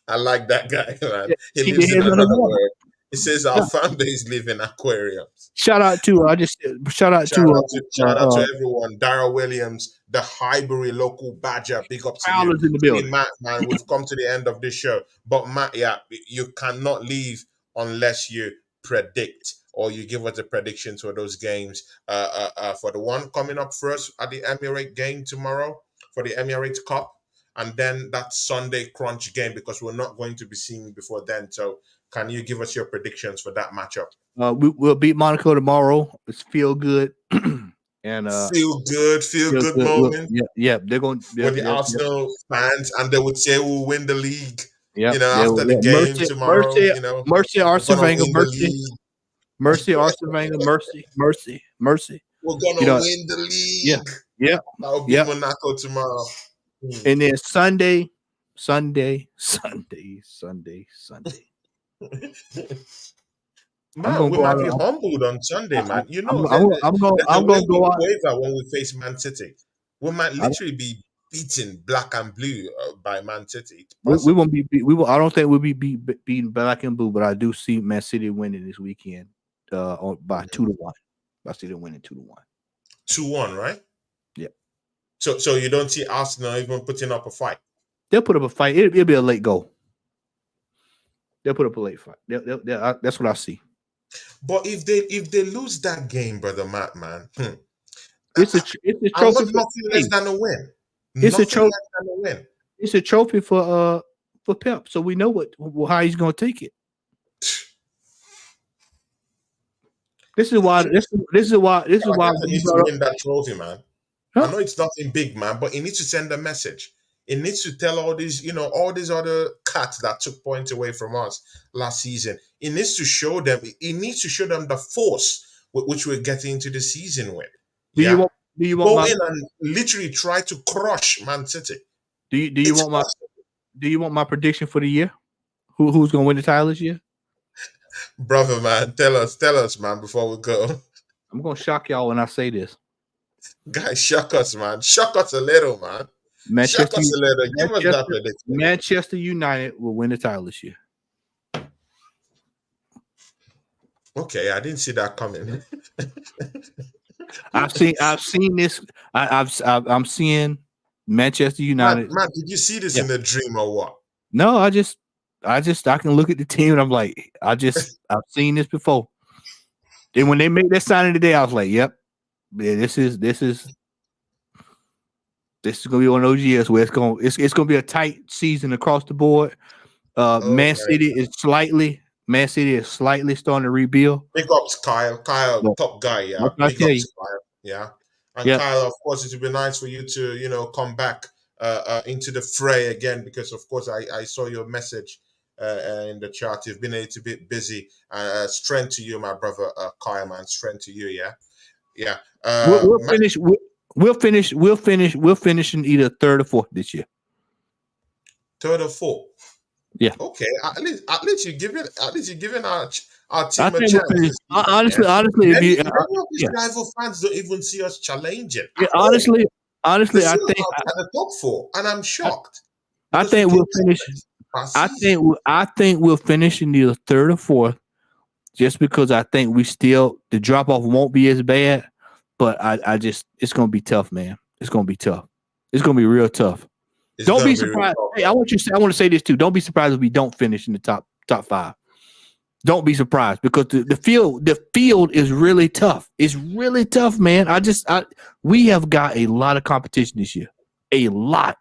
I like that guy, man. yeah. He Keep your lives in heads under another water. world. He says our Yeah. fan base live in aquariums. Shout out to I just shout out Shout to out to shout out to everyone. Dara Williams, the Highbury local badger. Big up to you. Prowlers in the See, building. Matt, man, we've come to the end of this show. But Matt, yeah, you cannot leave unless you predict or you give us the predictions for those games. For the one coming up first at the Emirate game tomorrow for the Emirates Cup, and then that Sunday crunch game because we're not going to be seeing you before then. So, can you give us your predictions for that matchup? We'll beat Monaco tomorrow. It's feel good, and Feel feel good good. moment Yeah, yeah. They're going. with the Arsenal fans, and they would say we'll win the league. Yep. After the game Mercy, tomorrow, mercy, mercy, we're Arsene gonna Wenger, win the mercy, league. mercy, Arsene Wenger, mercy, mercy, mercy. We're You gonna know, win the yeah, league. yeah, That'll be yeah. Monaco tomorrow. And then Sunday. I'm Man, gonna we go might out. be humbled on Sunday, man. The I'm way gonna we go out. waver when we face Man City, we might I, literally be beaten black and blue by Man City. It's we possible. won't be. We will. I don't think we'll be beating black and blue, but I do see Man City winning this weekend. By 2-1. I see them winning 2-1. 2-1, right? Yeah, So you don't see Arsenal even putting up a fight. they'll put up a fight. It'll be a late goal. They'll put up a late fight. That's what I see. But if they lose that game, brother Matt, man, It's a I trophy want for. nothing less Hey, than a win. it's a Nothing trophy. less than a win. It's a trophy for Pep, so we know how he's going to take it. This is why. This is why Arteta we needs to brought up. win that trophy, man. I Huh? know it's nothing big, man, but he needs to send a message. He needs to tell all these other cats that took points away from us last season. He needs to show them. He needs to show them the force with which we're getting into the season with. Do you Yeah, want? Do you want go my? in and literally try to crush Man City. Do you It's want my? possible. Do you want my prediction for the year? Who's going to win the title this year? Brother, man. Tell us, man, before we go. I'm going to shock y'all when I say this. Guys, shock us, man. Shock us a little, man. Shock Manchester us a little. Give us that Manchester prediction. Manchester United will win the title this year. Okay, I didn't see that coming. I've seen this. I'm seeing Manchester United. Man, did you see this Yeah. in a dream or what? No, I can look at the team and I'm like, I've seen this before. And when they make that signing today, I was like, yep, yeah, this is gonna be one of those years where it's gonna be a tight season across the board. Man City is slightly starting to rebuild. Big ups, Kyle. Kyle, But top guy, yeah. what can I Big tell you? ups, Kyle. Yeah. And Yeah. Kyle, of course, it would be nice for you to, come back into the fray again because, of course, I saw your message in the chat. You've been a little bit busy. Strength to you, my brother, Kyle, man. Strength to you, yeah. Yeah. We'll finish. We'll finish in either third or fourth this year. Third or fourth. Yeah. Okay. At least you're giving our team I a think chance. we'll finish. Honestly, if Many you, of these yeah, rival fans don't even see us challenging yeah, at all. honestly, They I see us think at the top four, and I'm shocked. I Because we think came we'll finish. second last I season. think we'll finish in either third or fourth, just because I think the drop off won't be as bad. But it's gonna be tough, man. It's gonna be tough. It's gonna be real tough. It's Don't gonna be be real surprised. tough. Hey, I want to say this too. Don't be surprised if we don't finish in the top five. Don't be surprised because the field is really tough. It's really tough, man. We have got a lot of competition this year. A lot.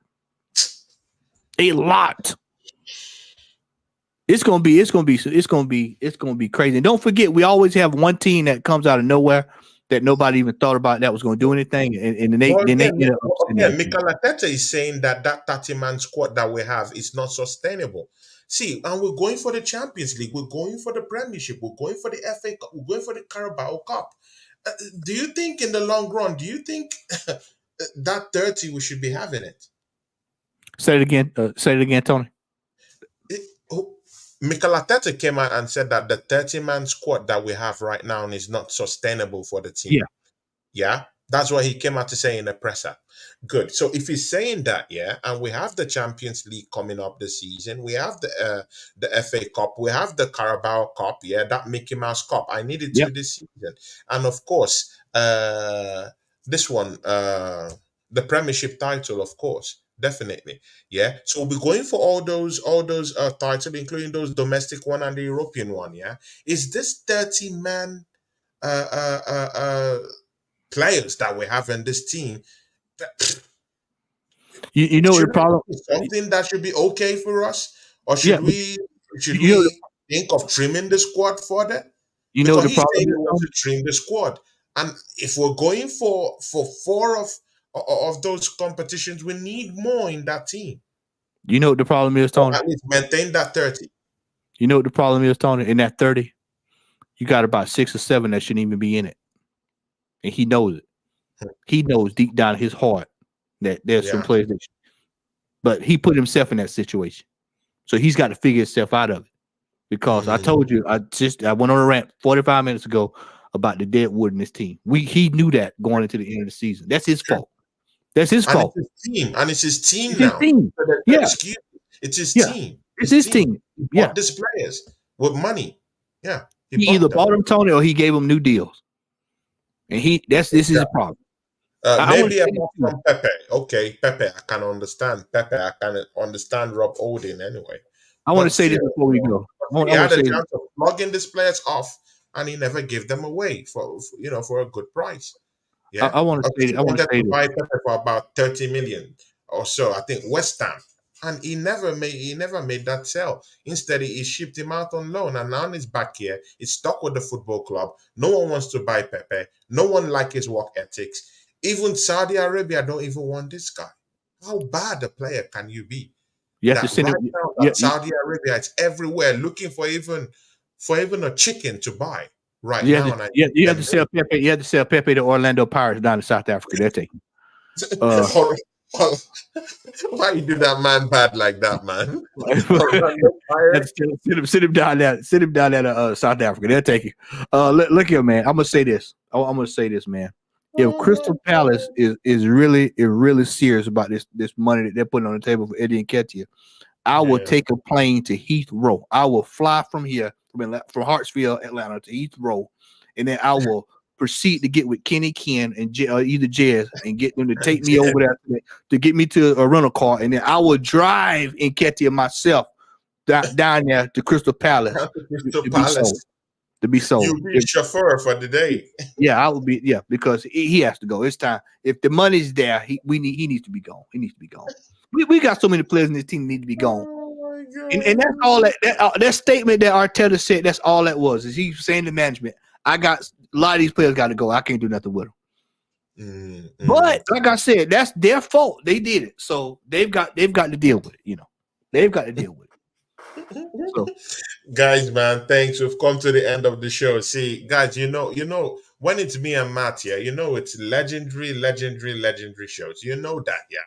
It's gonna be crazy. And don't forget, we always have one team that comes out of nowhere that nobody even thought about that was going to do anything, and then they end up upsetting everything. Mikel Arteta is saying that 30-man squad that we have is not sustainable. See, and we're going for the Champions League, we're going for the Premiership, we're going for the FA Cup, we're going for the Carabao Cup. Do you think in the long run, do you think that 30 we should be having it? Say it again. Tony. Mikel Arteta came out and said that the 30-man squad that we have right now is not sustainable for the team. Yeah. Yeah. That's what he came out to say in the presser. Good. So if he's saying that, yeah, and we have the Champions League coming up this season, we have the FA Cup, we have the Carabao Cup, yeah, that Mickey Mouse Cup. I needed Yep. to this season, and of course, this one, the Premiership title, of course, definitely, yeah. So we'll be going for all those titles, including those domestic one and the European one, yeah. Is this 30 man uh, uh, uh, uh, players that we have in this team? You know the Should problem. it be something that should be okay for us, or Yeah, should but should you know we think of trimming the squad further? you know Because the he's problem saying he is, wants Tony. to trim the squad, and if we're going for four of those competitions, we need more in that team, You know what the problem is, or Tony. at least maintain that 30. You know what the problem is, Tony. In that 30, you got about 6 or 7 that shouldn't even be in it, and he knows it. He knows deep down in his heart that there's some Yeah. players that, but he put himself in that situation, so he's got to figure himself out of it. Because I Mm. told you, I went on a rant 45 minutes ago about the dead wood in this team. He knew that going into the end of the season. That's his Sure. fault. That's his And it's fault. his team, and it's his team It's his now. team. So there's no Yeah, excuse. It's his yeah. team. It's His his team. team. He Yeah. bought these players with money. Yeah, he He bought either them. bought them, Tony, or he gave them new deals. And this is a problem. I want to Maybe say this apart too. from Pepe. Okay, Pepe, I can understand. Pepe, I can understand Rob Holding anyway. I want to But say this still, before we go. he I want had to a say this. chance of plugging these players off, and he never gave them away for a good price. Yeah, I want to say. he I want to wanted say to this. buy Pepe for about 30 million or so. I think West Ham, and he never made that sell. Instead, he shipped him out on loan, and now he's back here. He's stuck with the football club. No one wants to buy Pepe. No one like his work ethics. Even Saudi Arabia don't even want this guy. How bad a player can you be? You have to That send right him. now Yeah, that Saudi Arabia is everywhere looking for even a chicken to buy right you have now, to. and I You have them to sell Pepe. You have to sell Pepe to Orlando Pirates down in South Africa. They'll take him. Uh, Hold on. Why you do that man bad like that, man? Orlando Pirates. Sit him down there. Sit him down there to South Africa. They'll take you. Look here, man. I'm gonna say this. I'm gonna say this, man. If Oh my Crystal Palace is really serious about this money that they're putting on the table for Eddie Nketiah, I will yeah. take a plane to Heathrow. I will fly from here from Hartsfield, Atlanta to Heathrow, and then I will proceed to get with Kenny Ken and either Jazz and get them to take me over there to get me to a rental car, and then I will drive Nketiah myself down there to Crystal Palace Crystal to be sold. Palace. To be sold. You be chauffeur for the day. Yeah, I would be. Yeah, because he has to go. It's time. If the money's there, he needs to be gone. He needs to be gone. We got so many players in this team that need to be gone. Oh my And that's all god. that statement that Arteta said. That's all that was. Is he saying to management, "I got a lot of these players got to go. I can't do nothing with them." But like I said, that's their fault. They did it, so they've got to deal with it. They've got to deal with it. So Guys, man, thanks. We've come to the end of the show. See, guys, when it's me and Matt here, it's legendary shows. You know that, yeah.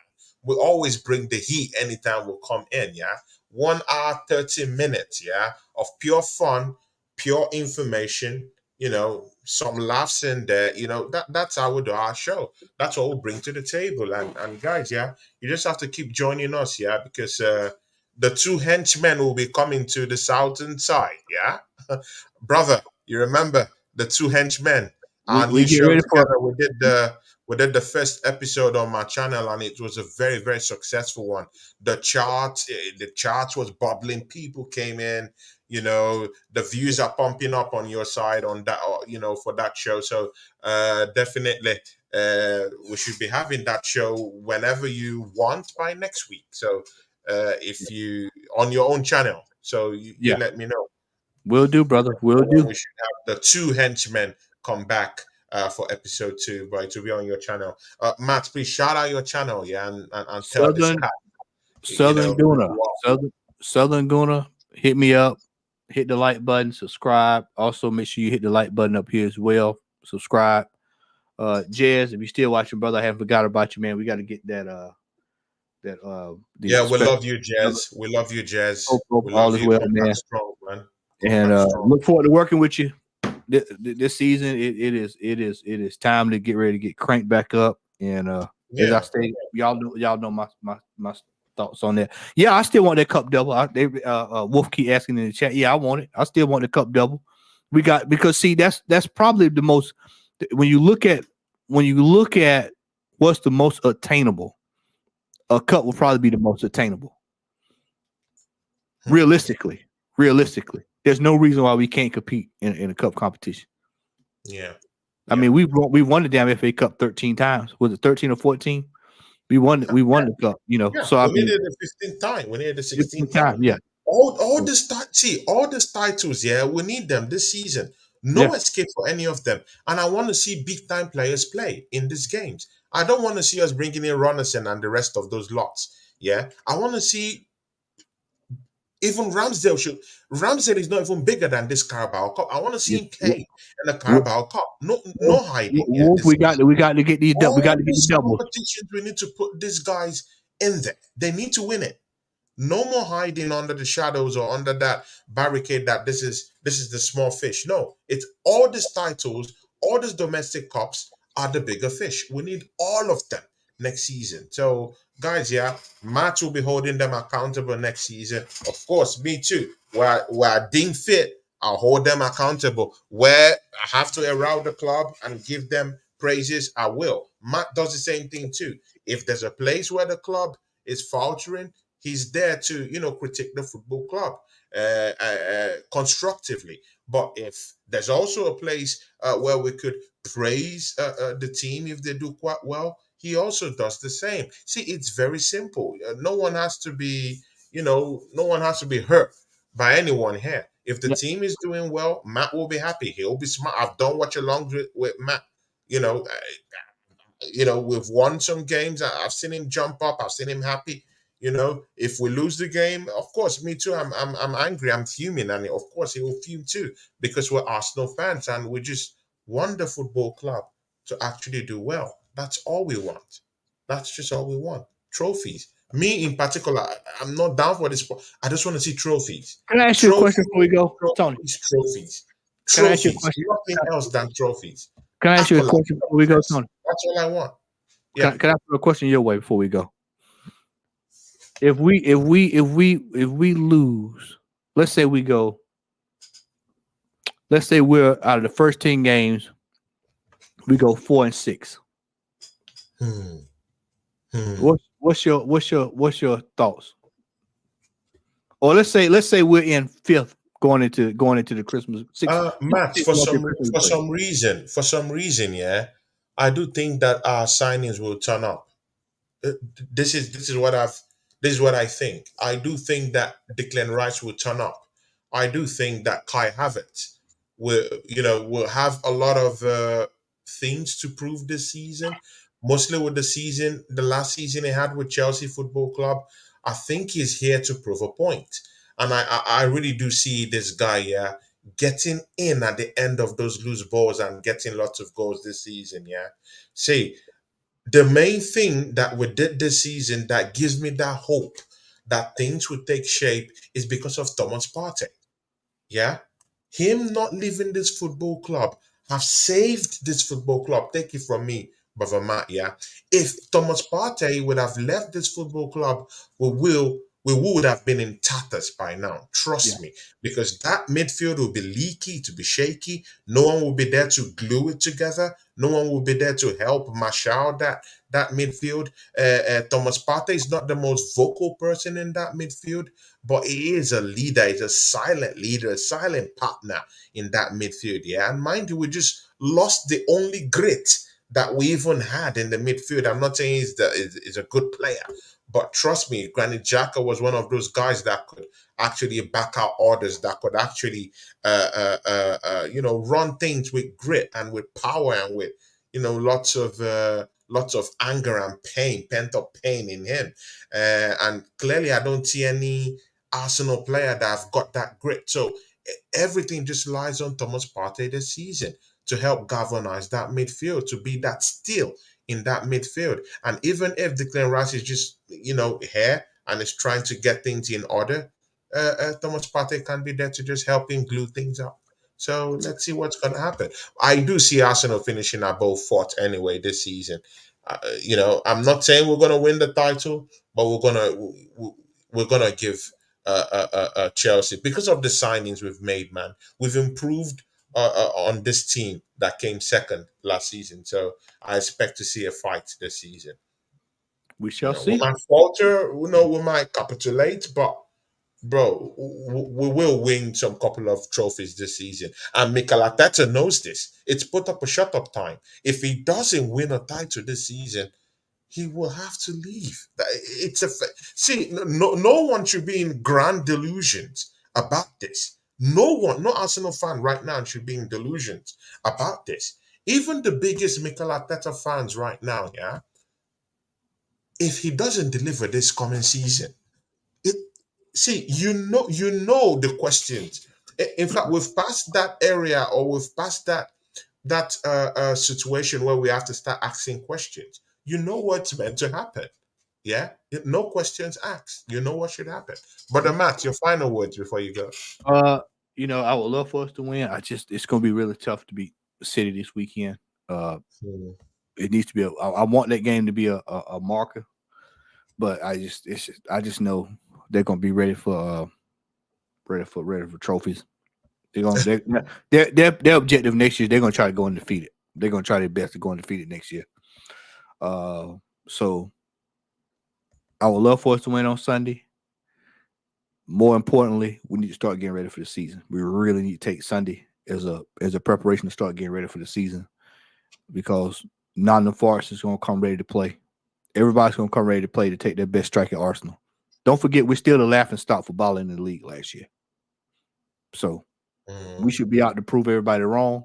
We always bring the heat anytime we come in, yeah. 1 hour, 30 minutes, yeah, of pure fun, pure information, some laughs in there, that's how we do our show. That's what we bring to the table. And guys, yeah, you just have to keep joining us, yeah, because the two henchmen will be coming to the southern side. Yeah, brother, you remember the two henchmen? we, Our new we get show ready for together. We did the first episode on my channel, and it was a very very successful one. The charts was bubbling. People came in. The views are pumping up on your side on that. For that show. So definitely. We should be having that show whenever you want by next week. So if you on your own channel. So you yeah. let me know. We'll do, brother. We'll And then do. we should have the two henchmen come back for episode 2, but to be on your channel. Matt, please shout out your channel, yeah, and tell this Southern cat, Southern who Guna. you are. Southern Guna. Hit me up. Hit the like button. Subscribe. Also, make sure you hit the like button up here as well. Subscribe. Jazz, if you're still watching, brother, I haven't forgot about you, man. We got to get that the Yeah, we special love you, Jazz. We love you, Jazz. hope We all love is you. well, Come man. back strong, man. Come And back strong. look forward to working with you. this season, it is time to get ready to get cranked back up. And as I Yeah, stated, y'all know my thoughts on that. Yeah, I still want that cup double. Wolf keep asking in the chat. Yeah, I want it. I still want the cup double. We got because see that's probably the most when you look at what's the most attainable. A cup will probably be the most attainable. hmm, Realistically, there's no reason why we can't compete in a cup competition. yeah, I yeah, mean, we won the damn FA Cup 13 times. Was it 13 or 14? We won the cup. yeah. So I We mean, needed the 15th time. We needed the 15 16th time. times. Yeah, All this titles, yeah, we need them this season. yeah, No escape for any of them. And I want to see big time players play in these games. I don't want to see us bringing in Ronison and the rest of those lots. Yeah, I want to see even Ramsdale should. Ramsdale is not even bigger than this Carabao Cup. I want to see yeah. him play in the Wolf, Carabao Cup. No, no hiding here Wolf, this season. we got to get we got All to get the these doubles. competitions, we need to put these guys in there. They need to win it. No more hiding under the shadows or under that barricade that this is the small fish. No, it's all these titles, all these domestic cups are the bigger fish. We need all of them next season. So guys, yeah, Matt will be holding them accountable next season. Of course, me too. Where I deem fit, I'll hold them accountable. Where I have to arouse the club and give them praises, I will. Matt does the same thing too. If there's a place where the club is faltering, he's there to critique the football club constructively. But if there's also a place where we could praise the team if they do quite well, he also does the same. See, it's very simple. No one has to be no one has to be hurt by anyone here. If the Yeah, team is doing well, Matt will be happy. He'll be smart. I've done watch along with Matt. you know we've won some games. I've seen him jump up. I've seen him happy. If we lose the game, of course, me too. I'm angry. I'm fuming, and of course he will fume too because we're Arsenal fans and we just want the football club to actually do well. That's all we want. That's just all we want. Trophies. Me in particular, I'm not down for this. I just want to see trophies. can I ask you a question Trophies. before we go, Tony? Trophies. Trophies. Can I ask you a Trophies. question? Nothing else than trophies. Can I ask you a Accolades. question before we go, Tony? That's all I want. Yeah. Can I throw a question your way before we go? If we lose, let's say we go. Let's say we're out of the first 10 games, we go 4-6. Hmm. Hmm. What's your thoughts? Or let's say we're in fifth going into the Christmas six. Matt, Going to Christmas for break. some reason, yeah, I do think that our signings will turn up. Uh, this is what I think. I do think that Declan Rice will turn up. I do think that Kai Havertz will have a lot of things to prove this season. Mostly with the last season he had with Chelsea Football Club. I think he's here to prove a point, and I really do see this guy, yeah, getting in at the end of those loose balls and getting lots of goals this season. Yeah, see, the main thing that we did this season that gives me that hope that things will take shape is because of Thomas Partey. Yeah. Him not leaving this football club have saved this football club. Take it from me, Brother Matt. Yeah. If Thomas Partey would have left this football club, we would have been in tatters by now. Yeah, Trust me. Because that midfield will be leaky, to be shaky. No one will be there to glue it together. No one will be there to help Marshall that midfield. Thomas Partey is not the most vocal person in that midfield, but he is a leader. He's a silent leader, a silent partner in that midfield. Yeah, and mind you, we just lost the only grit that we even had in the midfield. I'm not saying he's a good player, but trust me, Granit Xhaka was one of those guys that could actually back out orders, that could actually, run things with grit and with power and with, lots of anger and pain, pent up pain in him. And clearly, I don't see any Arsenal player that have got that grit. So everything just lies on Thomas Partey this season to help galvanize that midfield, to be that steel in that midfield. And even if Declan Rice is just, here and is trying to get things in order, Thomas Partey can be there to just help him glue things up. So let's see what's going to happen. I do see Arsenal finishing above fourth anyway this season. I'm not saying we're going to win the title, but we're gonna give Chelsea, because of the signings we've made. Man, we've improved on this team that came second last season. So I expect to see a fight this season. We shall We see. might falter, we might capitulate, but bro, we will win some couple of trophies this season. And Mikel Arteta knows this. It's put up a shut up time. If he doesn't win a title this season, he will have to leave. It's a see. No one should be in grand delusions about this. No one, no Arsenal fan right now should be in delusions about this. Even the biggest Mikel Arteta fans right now, yeah. If he doesn't deliver this coming season, it, see, you know the questions. In fact, we've passed that area, or we've passed that situation where we have to start asking questions. You know what's meant to happen. Yeah, no questions asked. You know what should happen. But Matt, your final words before you go. Uh, I would love for us to win. It's gonna be really tough to beat City this weekend. Uh, Hmm. it needs to be. I want that game to be a marker, but I just know they're gonna be ready for trophies. They're gonna their objective next year. They're gonna try to go undefeated. They're gonna try their best to go undefeated next year. So I would love for us to win on Sunday. More importantly, we need to start getting ready for the season. We really need to take Sunday as a preparation to start getting ready for the season, because Nottingham Forest is going to come ready to play. Everybody's going to come ready to play to take their best strike at Arsenal. Don't forget, we're still the laughing stock for balling in the league last year. So we should be out to prove everybody wrong.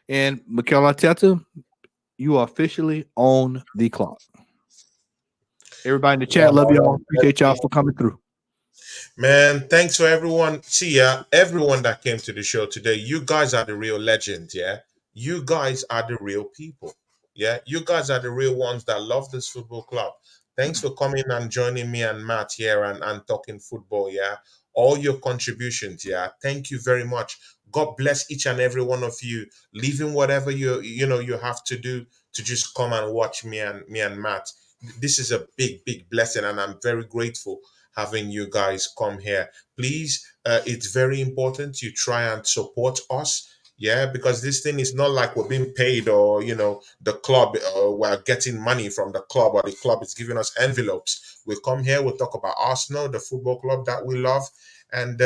And Mikel Arteta, you are officially on the clock. Everybody in the chat, love y'all. Appreciate y'all for coming through. Man, thanks for everyone. See ya, everyone that came to the show today. You guys are the real legends, yeah? You guys are the real people. Yeah, you guys are the real ones that love this football club. Thanks for coming and joining me and Matt here and talking football, yeah? All your contributions, yeah. Thank you very much. God bless each and every one of you, leaving whatever you have to do to just come and watch me and Matt. This is a big, big blessing, and I'm very grateful having you guys come here. Please, it's very important you try and support us. Yeah, because this thing is not like we're being paid, or the club, we're getting money from the club, or the club is giving us envelopes. We come here, we talk about Arsenal, the football club that we love, and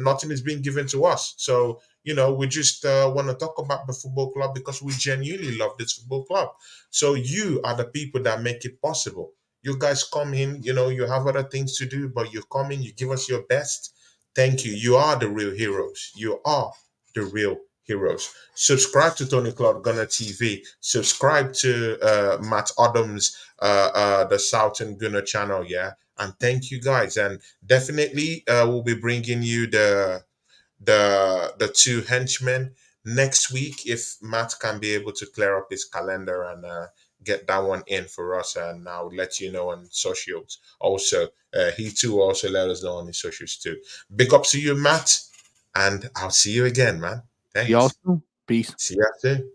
nothing is being given to us. So we just want to talk about the football club because we genuinely love this football club. So you are the people that make it possible. You guys come in, you have other things to do, but you come in, you give us your best. Thank you. You are the real heroes. You are the real heroes. Subscribe to Tony Cloud Gunner TV. Subscribe to Matt Adams, the Southern Gunner channel. Yeah. And thank you guys. And definitely we'll be bringing you the two henchmen next week, if Matt can be able to clear up his calendar and get that one in for us, and I'll let you know on socials. Also, he too also let us know on his socials too. Big up to you, Matt, and I'll see you again, man. Y'all Thanks. soon. Peace. See you soon.